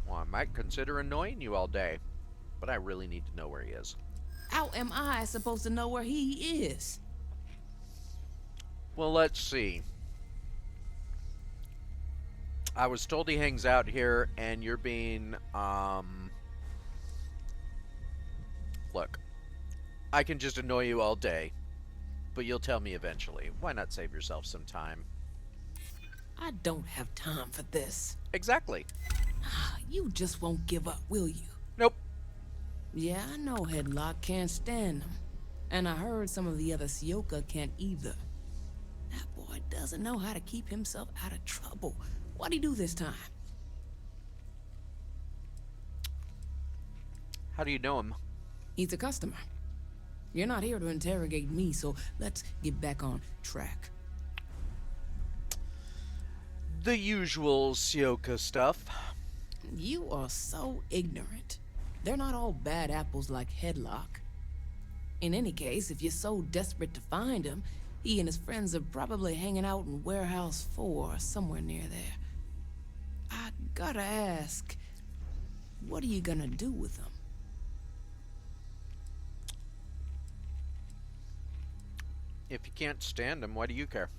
Well, I might consider annoying you all day, but I really need to know where he is. How am I supposed to know where he is? Well, let's see. I was told he hangs out here, and you're being, Look, I can just annoy you all day, but you'll tell me eventually. Why not save yourself some time? I don't have time for this. Exactly. You just won't give up, will you? Nope. Yeah, I know Headlock can't stand them. And I heard some of the other Seoka can't either. That boy doesn't know how to keep himself out of trouble. What'd he do this time? How do you know him? He's a customer. You're not here to interrogate me, so let's get back on track. The usual Sioka stuff. You are so ignorant. They're not all bad apples like Headlock. In any case, if you're so desperate to find him, he and his friends are probably hanging out in Warehouse 4 or somewhere near there. I gotta ask, what are you gonna do with him? If you can't stand him, why do you care?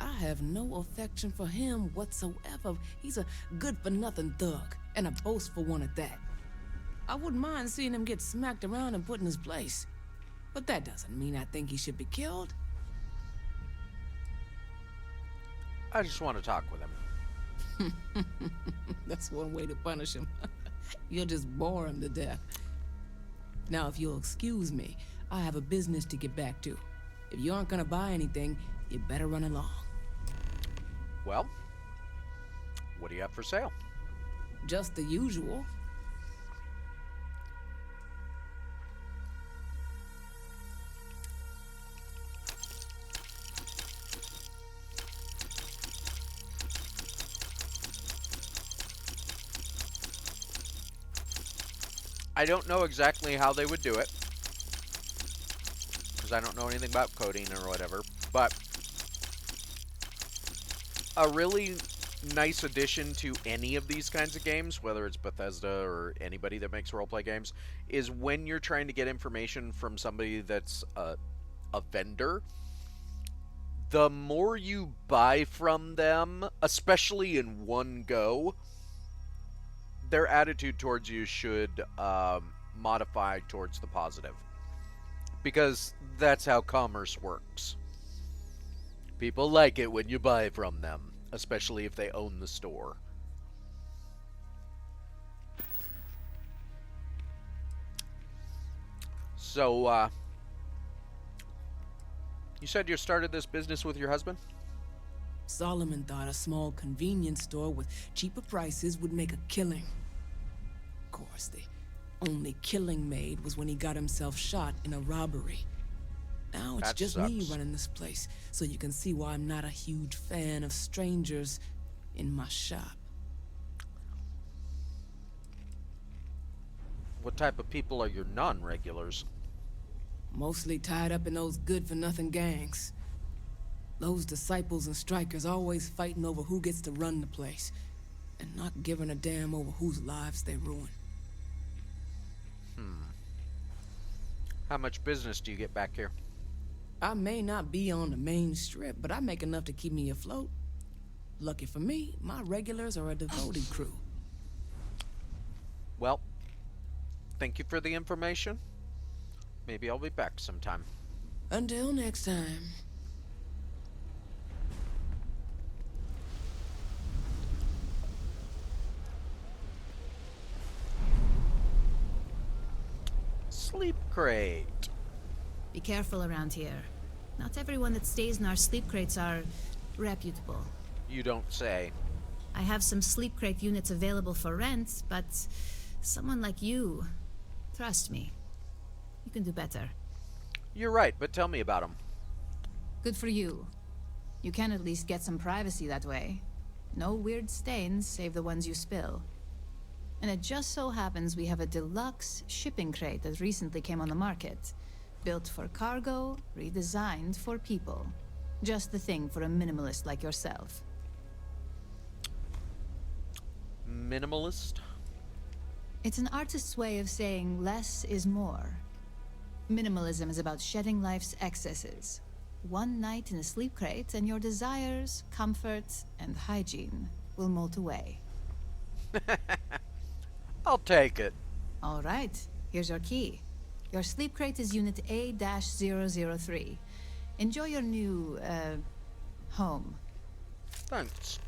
I have no affection for him whatsoever. He's a good-for-nothing thug, and a boastful one at that. I wouldn't mind seeing him get smacked around and put in his place. But that doesn't mean I think he should be killed. I just want to talk with him. That's one way to punish him. You'll just bore him to death. Now, if you'll excuse me, I have a business to get back to. If you aren't gonna buy anything, you better run along. Well, what do you have for sale? Just the usual. I don't know exactly how they would do it, because I don't know anything about coding or whatever, but a really nice addition to any of these kinds of games, whether it's Bethesda or anybody that makes roleplay games, is when you're trying to get information from somebody that's a vendor, the more you buy from them, especially in one go, their attitude towards you should modify towards the positive. Because that's how commerce works. People like it when you buy from them, especially if they own the store. So, you said you started this business with your husband? Solomon thought a small convenience store with cheaper prices would make a killing. Of course, the only killing made was when he got himself shot in a robbery. Now it's just me running this place, so you can see why I'm not a huge fan of strangers in my shop. What type of people are your non-regulars? Mostly tied up in those good-for-nothing gangs. Those disciples and strikers always fighting over who gets to run the place, and not giving a damn over whose lives they ruin. How much business do you get back here? I may not be on the main strip, but I make enough to keep me afloat. Lucky for me, my regulars are a devoted crew. Well, thank you for the information. Maybe I'll be back sometime. Until next time. Sleep crate. Be careful around here. Not everyone that stays in our sleep crates are reputable. You don't say. I have some sleep crate units available for rent, but someone like you, trust me, you can do better. You're right, but tell me about them. Good for you. You can at least get some privacy that way. No weird stains, save the ones you spill. And it just so happens we have a deluxe shipping crate that recently came on the market. Built for cargo, redesigned for people. Just the thing for a minimalist like yourself. Minimalist? It's an artist's way of saying less is more. Minimalism is about shedding life's excesses. One night in a sleep crate and your desires, comfort, and hygiene will molt away. I'll take it. All right, here's your key. Your sleep crate is Unit A-003. Enjoy your new, home. Thanks.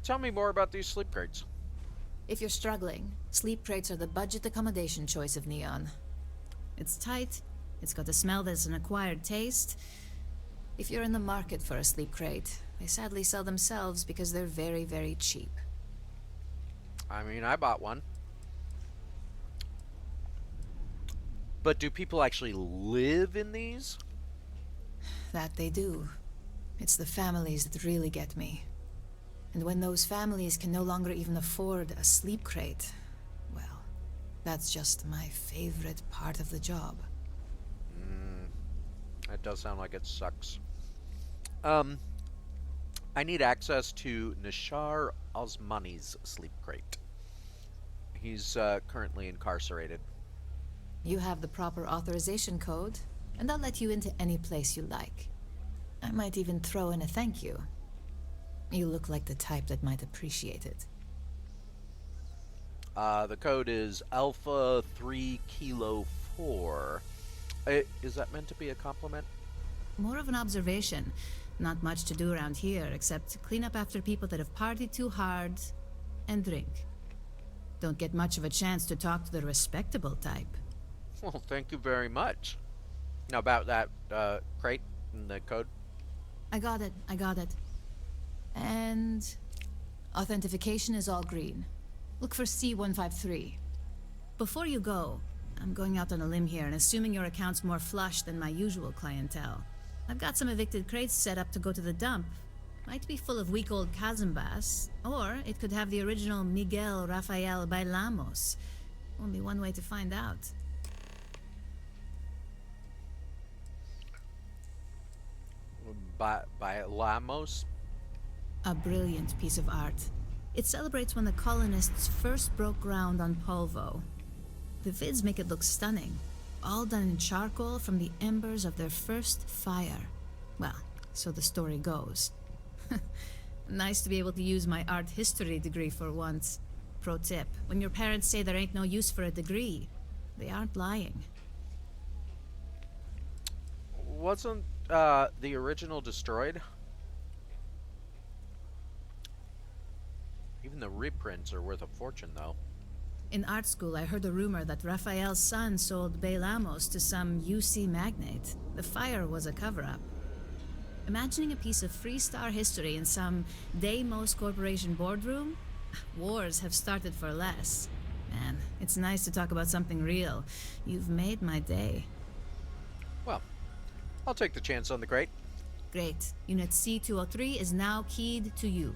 Tell me more about these sleep crates. If you're struggling, sleep crates are the budget accommodation choice of Neon. It's tight, it's got a smell that's an acquired taste. If you're in the market for a sleep crate, they sadly sell themselves because they're very, very cheap. I mean, I bought one. But do people actually live in these? That they do. It's the families that really get me. And when those families can no longer even afford a sleep crate, well, that's just my favorite part of the job. That does sound like it sucks. I need access to Nishar Osmani's sleep crate. He's currently incarcerated. You have the proper authorization code, and I'll let you into any place you like. I might even throw in a thank you. You look like the type that might appreciate it. The code is Alpha 3 Kilo 4. Is that meant to be a compliment? More of an observation. Not much to do around here, except clean up after people that have partied too hard and drink. Don't get much of a chance to talk to the respectable type. Well, thank you very much. Now about that crate and the code. I got it. And authentication is all green. Look for C153. Before you go, I'm going out on a limb here and assuming your account's more flush than my usual clientele. I've got some evicted crates set up to go to the dump. Might be full of weak old Kazambas, or it could have the original Miguel Rafael Bailamos. Only one way to find out. Bailamos? A brilliant piece of art. It celebrates when the colonists first broke ground on Polvo. The vids make it look stunning, all done in charcoal from the embers of their first fire. Well, so the story goes. Nice to be able to use my art history degree for once. Pro tip, when your parents say there ain't no use for a degree, they aren't lying. Wasn't the original destroyed? Even the reprints are worth a fortune, though. In art school, I heard a rumor that Rafael's son sold Bailamos to some UC magnate. The fire was a cover-up. Imagining a piece of Freestar history in some Deimos Corporation boardroom? Wars have started for less. Man, it's nice to talk about something real. You've made my day. Well, I'll take the chance on the crate. Great. Unit C203 is now keyed to you.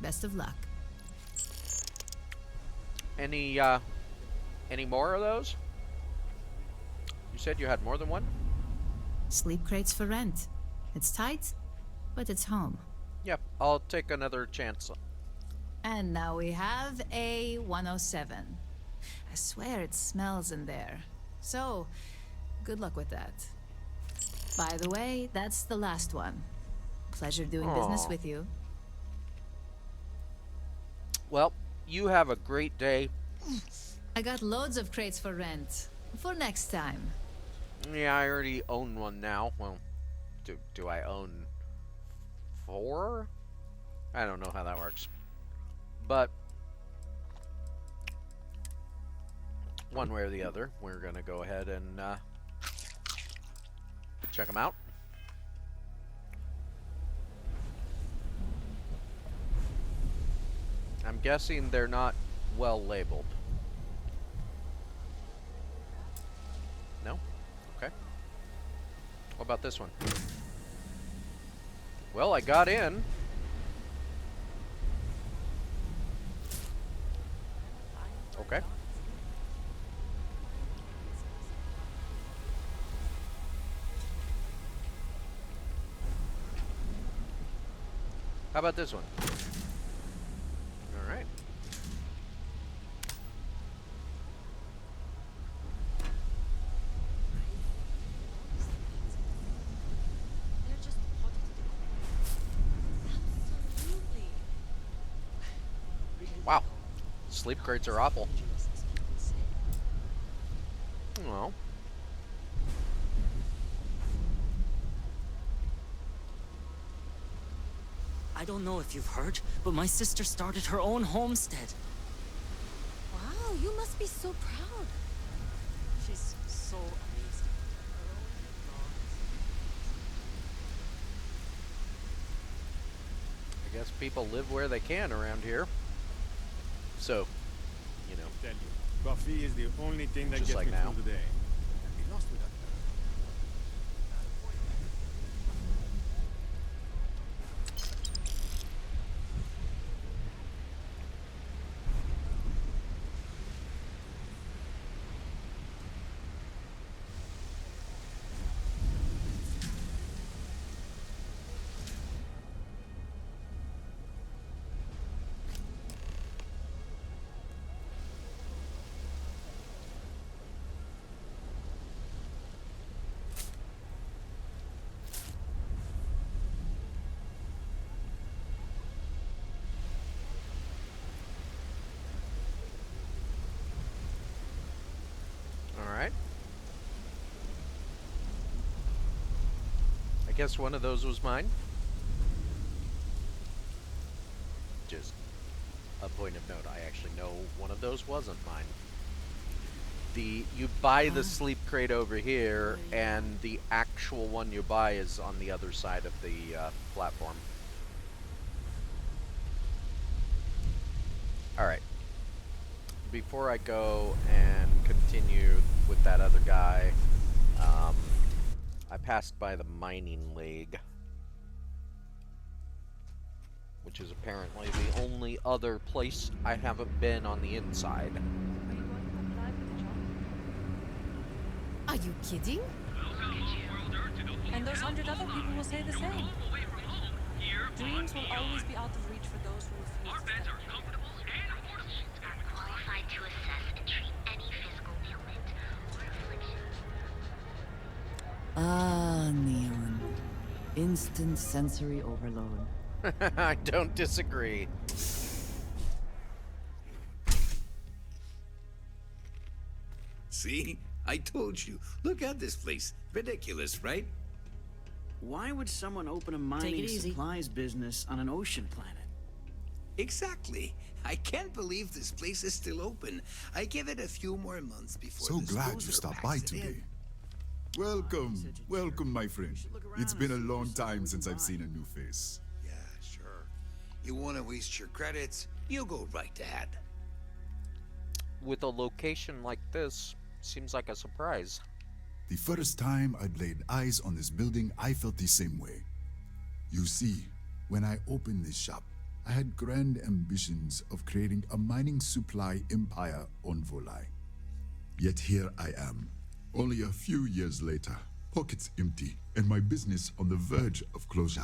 Best of luck. Any more of those? You said you had more than one? Sleep crates for rent. It's tight, but it's home. Yep, I'll take another chance. And now we have a 107. I swear it smells in there. So, good luck with that. By the way, that's the last one. Pleasure doing business with you. Well, you have a great day. I got loads of crates for rent. For next time. Yeah, I already own one now. Well, do I own 4? I don't know how that works. But one way or the other, we're going to go ahead and check them out. I'm guessing they're not well labeled. No? Okay. What about this one? Well, I got in. Okay. How about this one? All right. Wow. Sleep crates are awful. Well. I don't know if you've heard, but my sister started her own homestead. Wow, you must be so proud. She's so amazing. I guess people live where they can around here. So, you know. Tell you, coffee is the only thing that Just gets like me now. through the day. guess one of those was mine. Just a point of note, I actually know one of those wasn't mine. You buy the sleep crate over here, and the actual one you buy is on the other side of the platform. Alright. Before I go and continue with that other guy, I passed by the mining league, which is apparently the only other place I haven't been on the inside. Are you kidding? And those 100 other people will say the same. Dreams will always be out of reach for those who refuse to step in. Qualified to assess and treat any physical ailment or affliction. Ah, Neon. Instant sensory overload. I don't disagree. See? I told you. Look at this place. Ridiculous, right? Why would someone open a mining supplies business on an ocean planet? Exactly. I can't believe this place is still open. I give it a few more months before So the glad Snoozer you stopped packs by it in. today. Welcome, my friend. It's been a long time since I've seen a new face. Yeah, sure. You want to waste your credits? You go right ahead. With a location like this, seems like a surprise. The first time I'd laid eyes on this building, I felt the same way. You see, when I opened this shop, I had grand ambitions of creating a mining supply empire on Volai. Yet here I am, only a few years later, pockets empty, and my business on the verge of closure.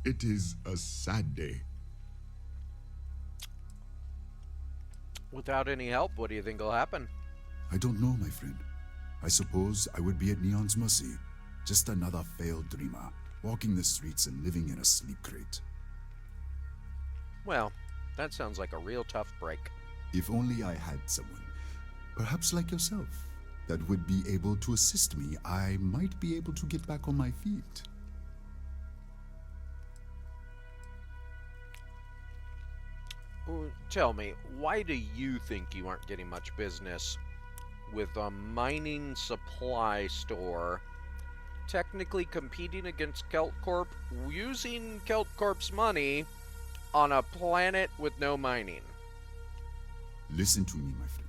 It is a sad day. Without any help, what do you think will happen? I don't know, my friend. I suppose I would be at Neon's mercy. Just another failed dreamer, walking the streets and living in a sleep crate. Well, that sounds like a real tough break. If only I had someone, perhaps like yourself, that would be able to assist me, I might be able to get back on my feet. Tell me, why do you think you aren't getting much business with a mining supply store technically competing against Kelt Corp, using Kelt Corp's money on a planet with no mining? Listen to me, my friend.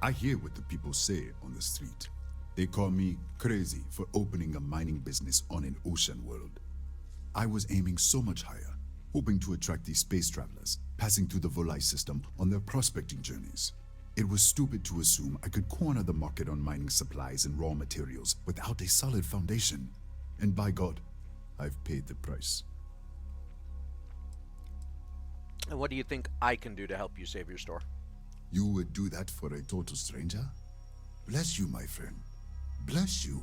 I hear what the people say on the street. They call me crazy for opening a mining business on an ocean world. I was aiming so much higher, hoping to attract these space travelers, passing through the Volai system on their prospecting journeys. It was stupid to assume I could corner the market on mining supplies and raw materials without a solid foundation. And by God, I've paid the price. And what do you think I can do to help you save your store? You would do that for a total stranger? Bless you, my friend. Bless you.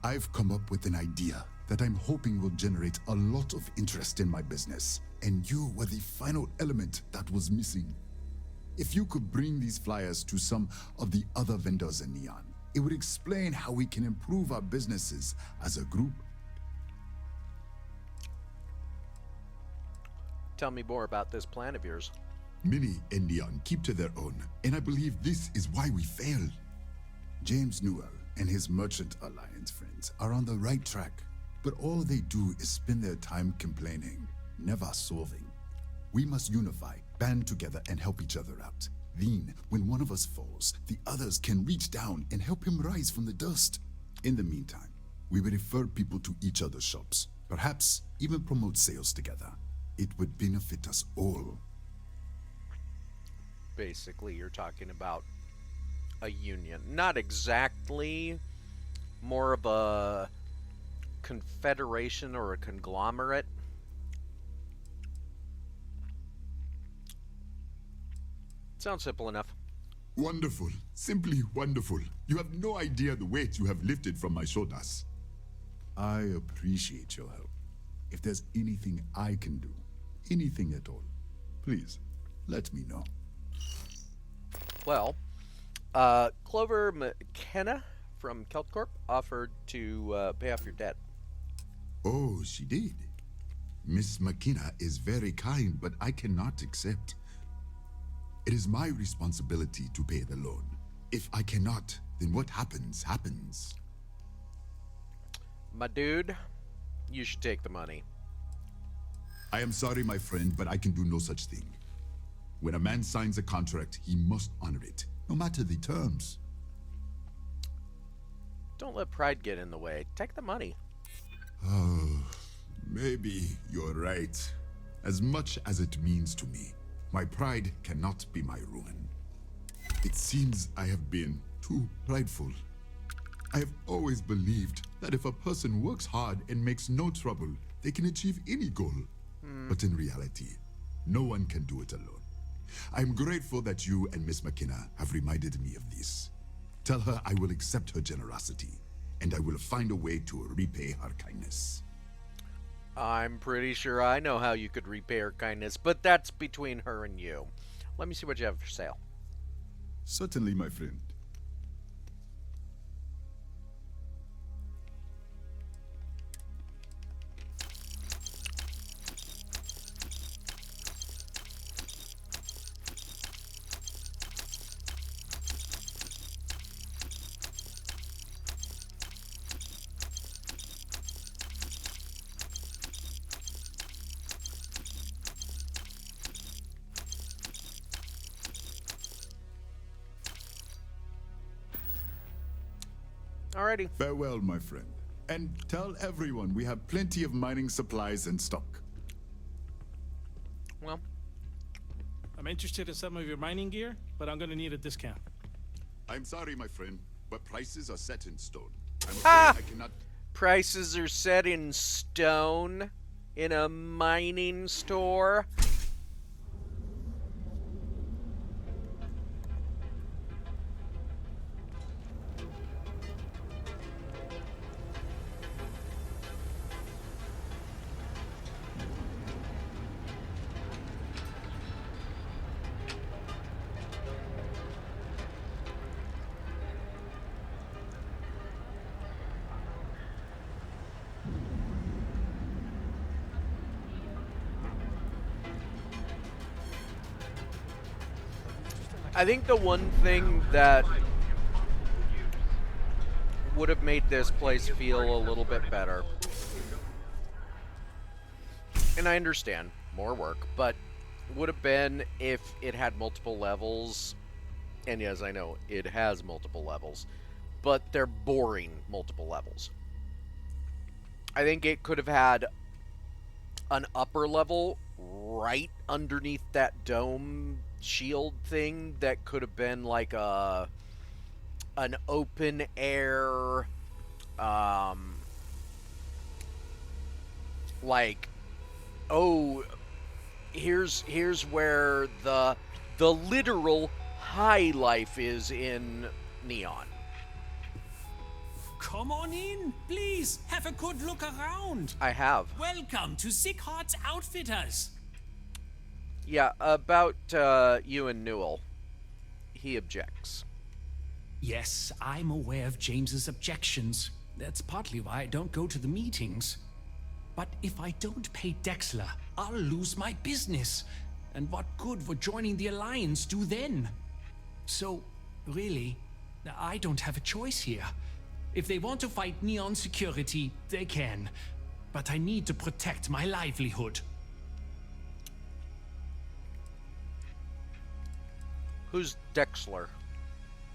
I've come up with an idea that I'm hoping will generate a lot of interest in my business, and you were the final element that was missing. If you could bring these flyers to some of the other vendors in Neon, it would explain how we can improve our businesses as a group. Tell me more about this plan of yours. Many in Neon keep to their own, and I believe this is why we failed. James Newell and his Merchant Alliance friends are on the right track, but all they do is spend their time complaining, never solving. We must unify, band together, and help each other out. Then, when one of us falls, the others can reach down and help him rise from the dust. In the meantime, we would refer people to each other's shops, perhaps even promote sales together. It would benefit us all. Basically, you're talking about a union. Not exactly, more of a confederation or a conglomerate. Sounds simple enough. Wonderful. Simply wonderful. You have no idea the weight you have lifted from my shoulders. I appreciate your help. If there's anything I can do, anything at all, please let me know. Well, Clover McKenna from Kelt Corp offered to pay off your debt. Oh, she did. Miss McKenna is very kind, but I cannot accept. It is my responsibility to pay the loan. If I cannot, then what happens, happens. My dude, you should take the money. I am sorry, my friend, but I can do no such thing. When a man signs a contract, he must honor it, no matter the terms. Don't let pride get in the way. Take the money. Oh, maybe you're right. As much as it means to me, my pride cannot be my ruin. It seems I have been too prideful. I have always believed that if a person works hard and makes no trouble, they can achieve any goal. But in reality, no one can do it alone. I'm grateful that you and Miss McKenna have reminded me of this. Tell her I will accept her generosity, and I will find a way to repay her kindness. I'm pretty sure I know how you could repay her kindness, but that's between her and you. Let me see what you have for sale. Certainly, my friend. Alrighty. Farewell, my friend. And tell everyone we have plenty of mining supplies in stock. Well, I'm interested in some of your mining gear, but I'm gonna need a discount. I'm sorry, my friend, but prices are set in stone. I'm afraid Ah! I cannot... Prices are set in stone in a mining store. I think the one thing that would have made this place feel a little bit better, and I understand, more work, but would have been if it had multiple levels, and yes, I know, it has multiple levels, but they're boring multiple levels. I think it could have had an upper level right underneath that dome shield thing that could have been like an open air like, oh, here's where the literal high life is in Neon. Come on in, please. Have a good look around. I have. Welcome to Sick Heart's Outfitters. Yeah, about you and Newell. He objects. Yes, I'm aware of James's objections. That's partly why I don't go to the meetings. But if I don't pay Dexler, I'll lose my business. And what good would joining the Alliance do then? So, really, I don't have a choice here. If they want to fight Neon Security, they can. But I need to protect my livelihood. Who's Dexler?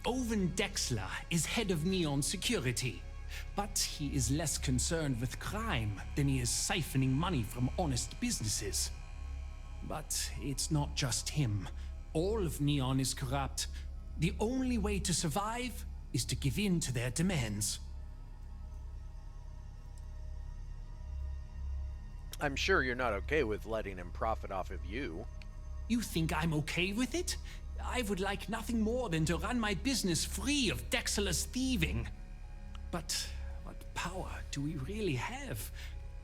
Owen Dexler is head of Neon Security. But he is less concerned with crime than he is siphoning money from honest businesses. But it's not just him. All of Neon is corrupt. The only way to survive is to give in to their demands. I'm sure you're not okay with letting him profit off of you. You think I'm okay with it? I would like nothing more than to run my business free of Dexler's thieving. But what power do we really have?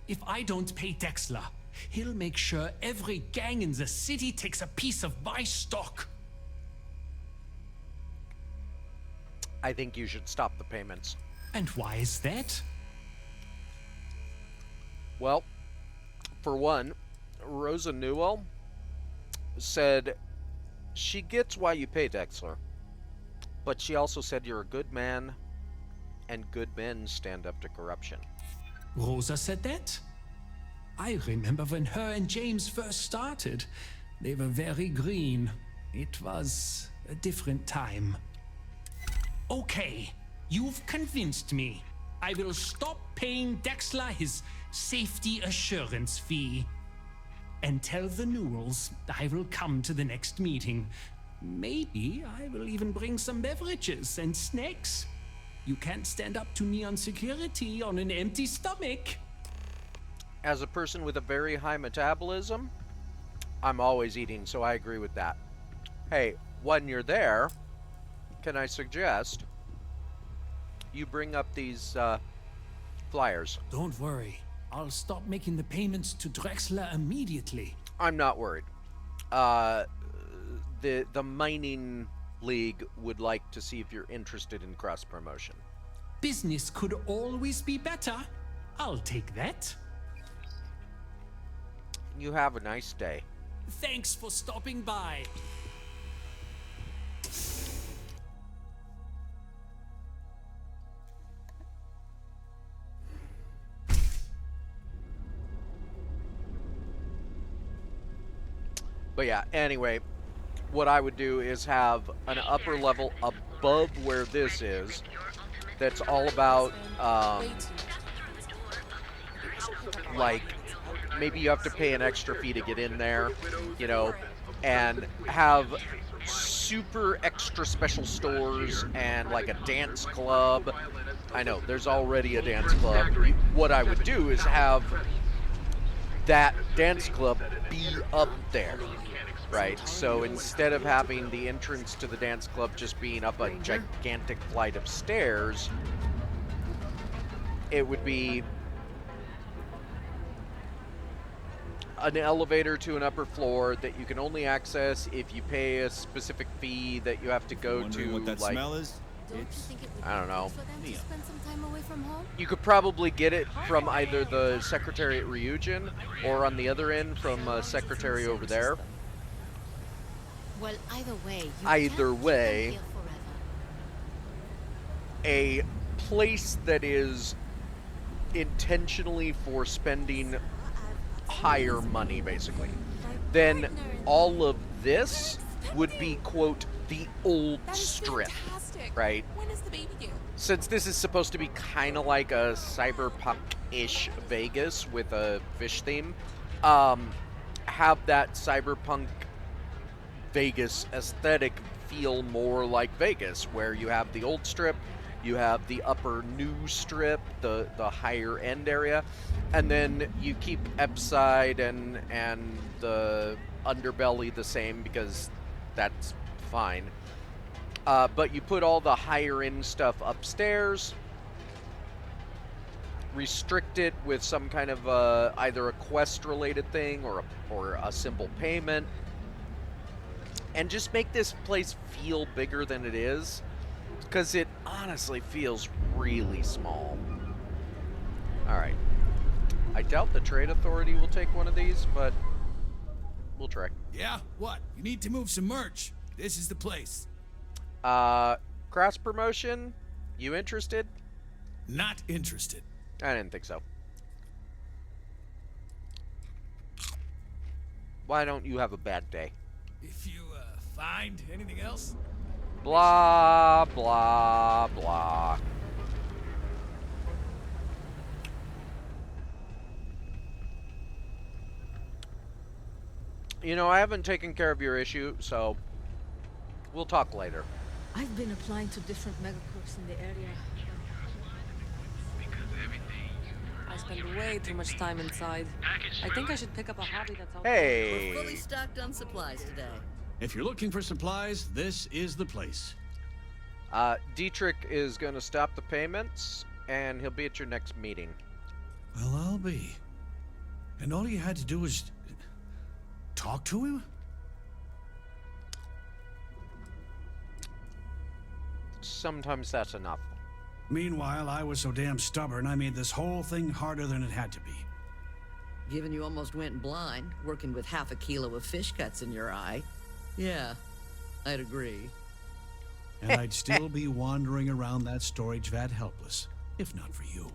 If I don't pay Dexler, he'll make sure every gang in the city takes a piece of my stock. I think you should stop the payments. And why is that? Well, for one, Rosa Newell said she gets why you pay Dexler, but she also said you're a good man, and good men stand up to corruption. Rosa said that? I remember when her and James first started. They were very green. It was a different time. Okay, you've convinced me. I will stop paying Dexler his safety assurance fee. And tell the Newells I will come to the next meeting. Maybe I will even bring some beverages and snacks. You can't stand up to Neon security on an empty stomach. As a person with a very high metabolism, I'm always eating, so I agree with that. Hey, when you're there, can I suggest you bring up these flyers? Don't worry. I'll stop making the payments to Drexler immediately. I'm not worried. The mining league would like to see if you're interested in cross promotion. Business could always be better. I'll take that. You have a nice day. Thanks for stopping by. But yeah, anyway, what I would do is have an upper level above where this is that's all about, like, maybe you have to pay an extra fee to get in there, you know, and have super extra special stores and like a dance club. I know, there's already a dance club. What I would do is have that dance club be up there, right? So instead of having the entrance to the dance club just being up a gigantic flight of stairs, it would be an elevator to an upper floor that you can only access if you pay a specific fee that you have to go to. What that like, smell is? I don't know. Spend some time away from home? You could probably get it from either the Secretary at Ryujin or on the other end from Secretary over there. Well, either way, Either way, a place that is intentionally for spending higher money, basically. Then all of this would be, quote, the old strip, right? When is the baby due? Since this is supposed to be kind of like a cyberpunk-ish Vegas with a fish theme, have that cyberpunk Vegas aesthetic feel more like Vegas, where you have the old strip, you have the upper new strip, the higher end area, and then you keep Epside and the underbelly the same because that's fine. But you put all the higher end stuff upstairs, restrict it with some kind of either a quest related thing or a simple payment, and just make this place feel bigger than it is, because it honestly feels really small. Alright. I doubt the Trade Authority will take one of these, but we'll try. Yeah? What? You need to move some merch. This is the place. Cross promotion? You interested? Not interested. I didn't think so. Why don't you have a bad day? If you, find anything else? Blah, blah, blah. You know, I haven't taken care of your issue, so we'll talk later. I've been applying to different megacorps in the area. I spend way too much time inside. I think I should pick up a hobby that's out Hey! We're fully stocked on supplies today. If you're looking for supplies, this is the place. Dietrich is going to stop the payments, and he'll be at your next meeting. Well, I'll be. And all you had to do was talk to him? Sometimes that's enough. Meanwhile, I was so damn stubborn, I made this whole thing harder than it had to be. given you almost went blind, working with half a kilo of fish cuts in your eye. Yeah, I'd agree. And I'd still be wandering around that storage vat helpless, if not for you.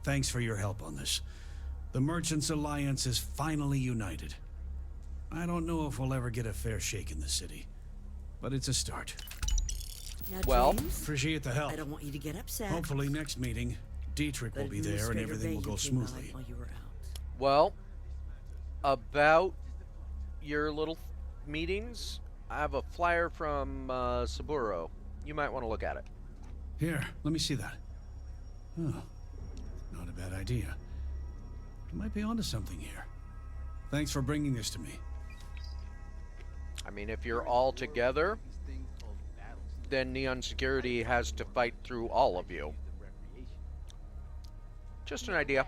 Thanks for your help on this. The Merchants Alliance is finally united. I don't know if we'll ever get a fair shake in the city, but it's a start. Now, Well, James, appreciate the help. I don't want you to get upset. Hopefully next meeting, Dietrich will be there and everything will go smoothly. While you were out. Well, about your little meetings, I have a flyer from Saburo. You might want to look at it. Here, let me see that. Oh, not a bad idea. You might be onto something here. Thanks for bringing this to me. I mean, if you're all together, then Neon Security has to fight through all of you. Just an idea.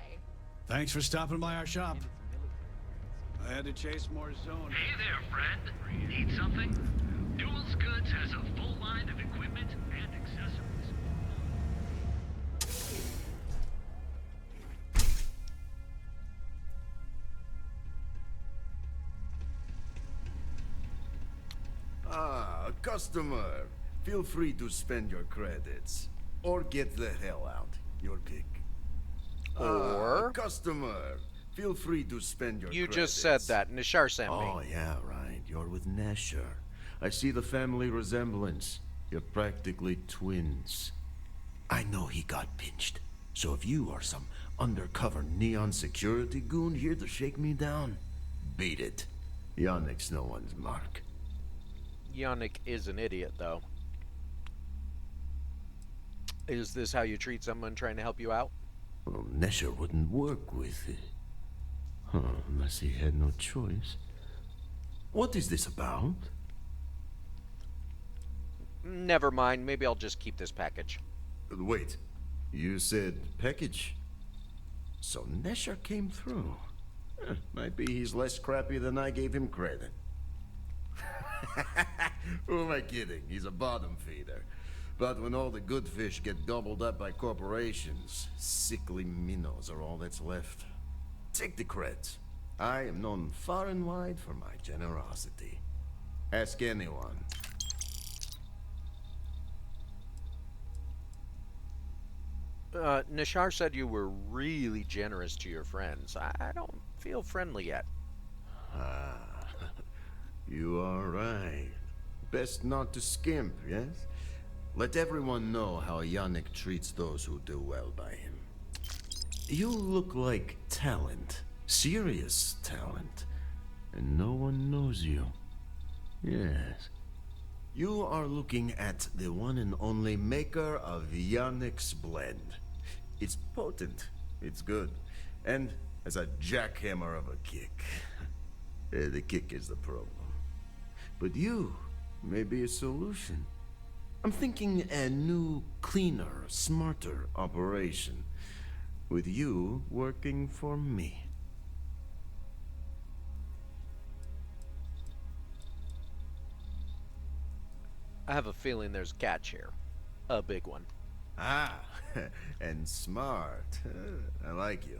Thanks for stopping by our shop. I had to chase more zones. Hey there, friend. Need something? Duels Goods has a full line of equipment and accessories. Ah, a customer. Feel free to spend your credits. Or get the hell out. Your pick. Or... customer. Feel free to spend your You credits. just said that. Nishar sent me. Oh, yeah, right. You're with Nesher. I see the family resemblance. You're practically twins. I know he got pinched. So if you are some undercover neon security goon here to shake me down, beat it. Yannick's no one's mark. Yannick is an idiot, though. Is this how you treat someone trying to help you out? Well, Nesher wouldn't work with it. Huh, unless he had no choice. What is this about? Never mind. Maybe I'll just keep this package. Wait. You said package? So Nesher came through. Might be he's less crappy than I gave him credit. Who am I kidding? He's a bottom feeder. But when all the good fish get gobbled up by corporations, sickly minnows are all that's left. Take the creds. I am known far and wide for my generosity. Ask anyone. Nishar said you were really generous to your friends. I don't feel friendly yet. Ah, you are right. Best not to skimp, yes? Let everyone know how Yannick treats those who do well by him. You look like talent. Serious talent. And no one knows you. Yes. You are looking at the one and only maker of Yannick's blend. It's potent. It's good. And has a jackhammer of a kick. The kick is the problem. But you may be a solution. I'm thinking a new, cleaner, smarter operation. With you working for me. I have a feeling there's a catch here. A big one. Ah, and smart. I like you.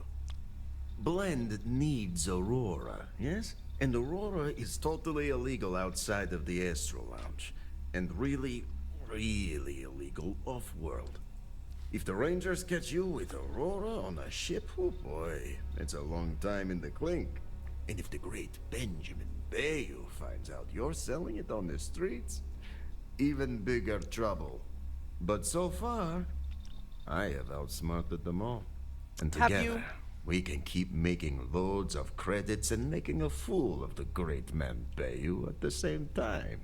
Blend needs Aurora, yes? And Aurora is totally illegal outside of the Astro Lounge. And really, really illegal off-world. If the Rangers catch you with Aurora on a ship, oh boy, it's a long time in the clink. And if the great Benjamin Bayou finds out you're selling it on the streets, even bigger trouble. But so far, I have outsmarted them all. And together, we can keep making loads of credits and making a fool of the great man Bayou at the same time.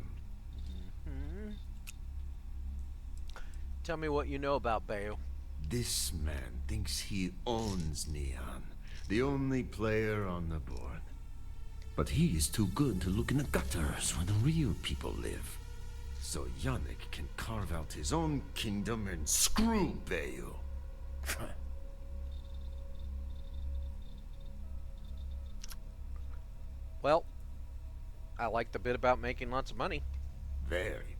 Tell me what you know about Bayou. This man thinks he owns Neon, the only player on the board. But he is too good to look in the gutters where the real people live. So Yannick can carve out his own kingdom and screw Bayou. Well, I like the bit about making lots of money. Very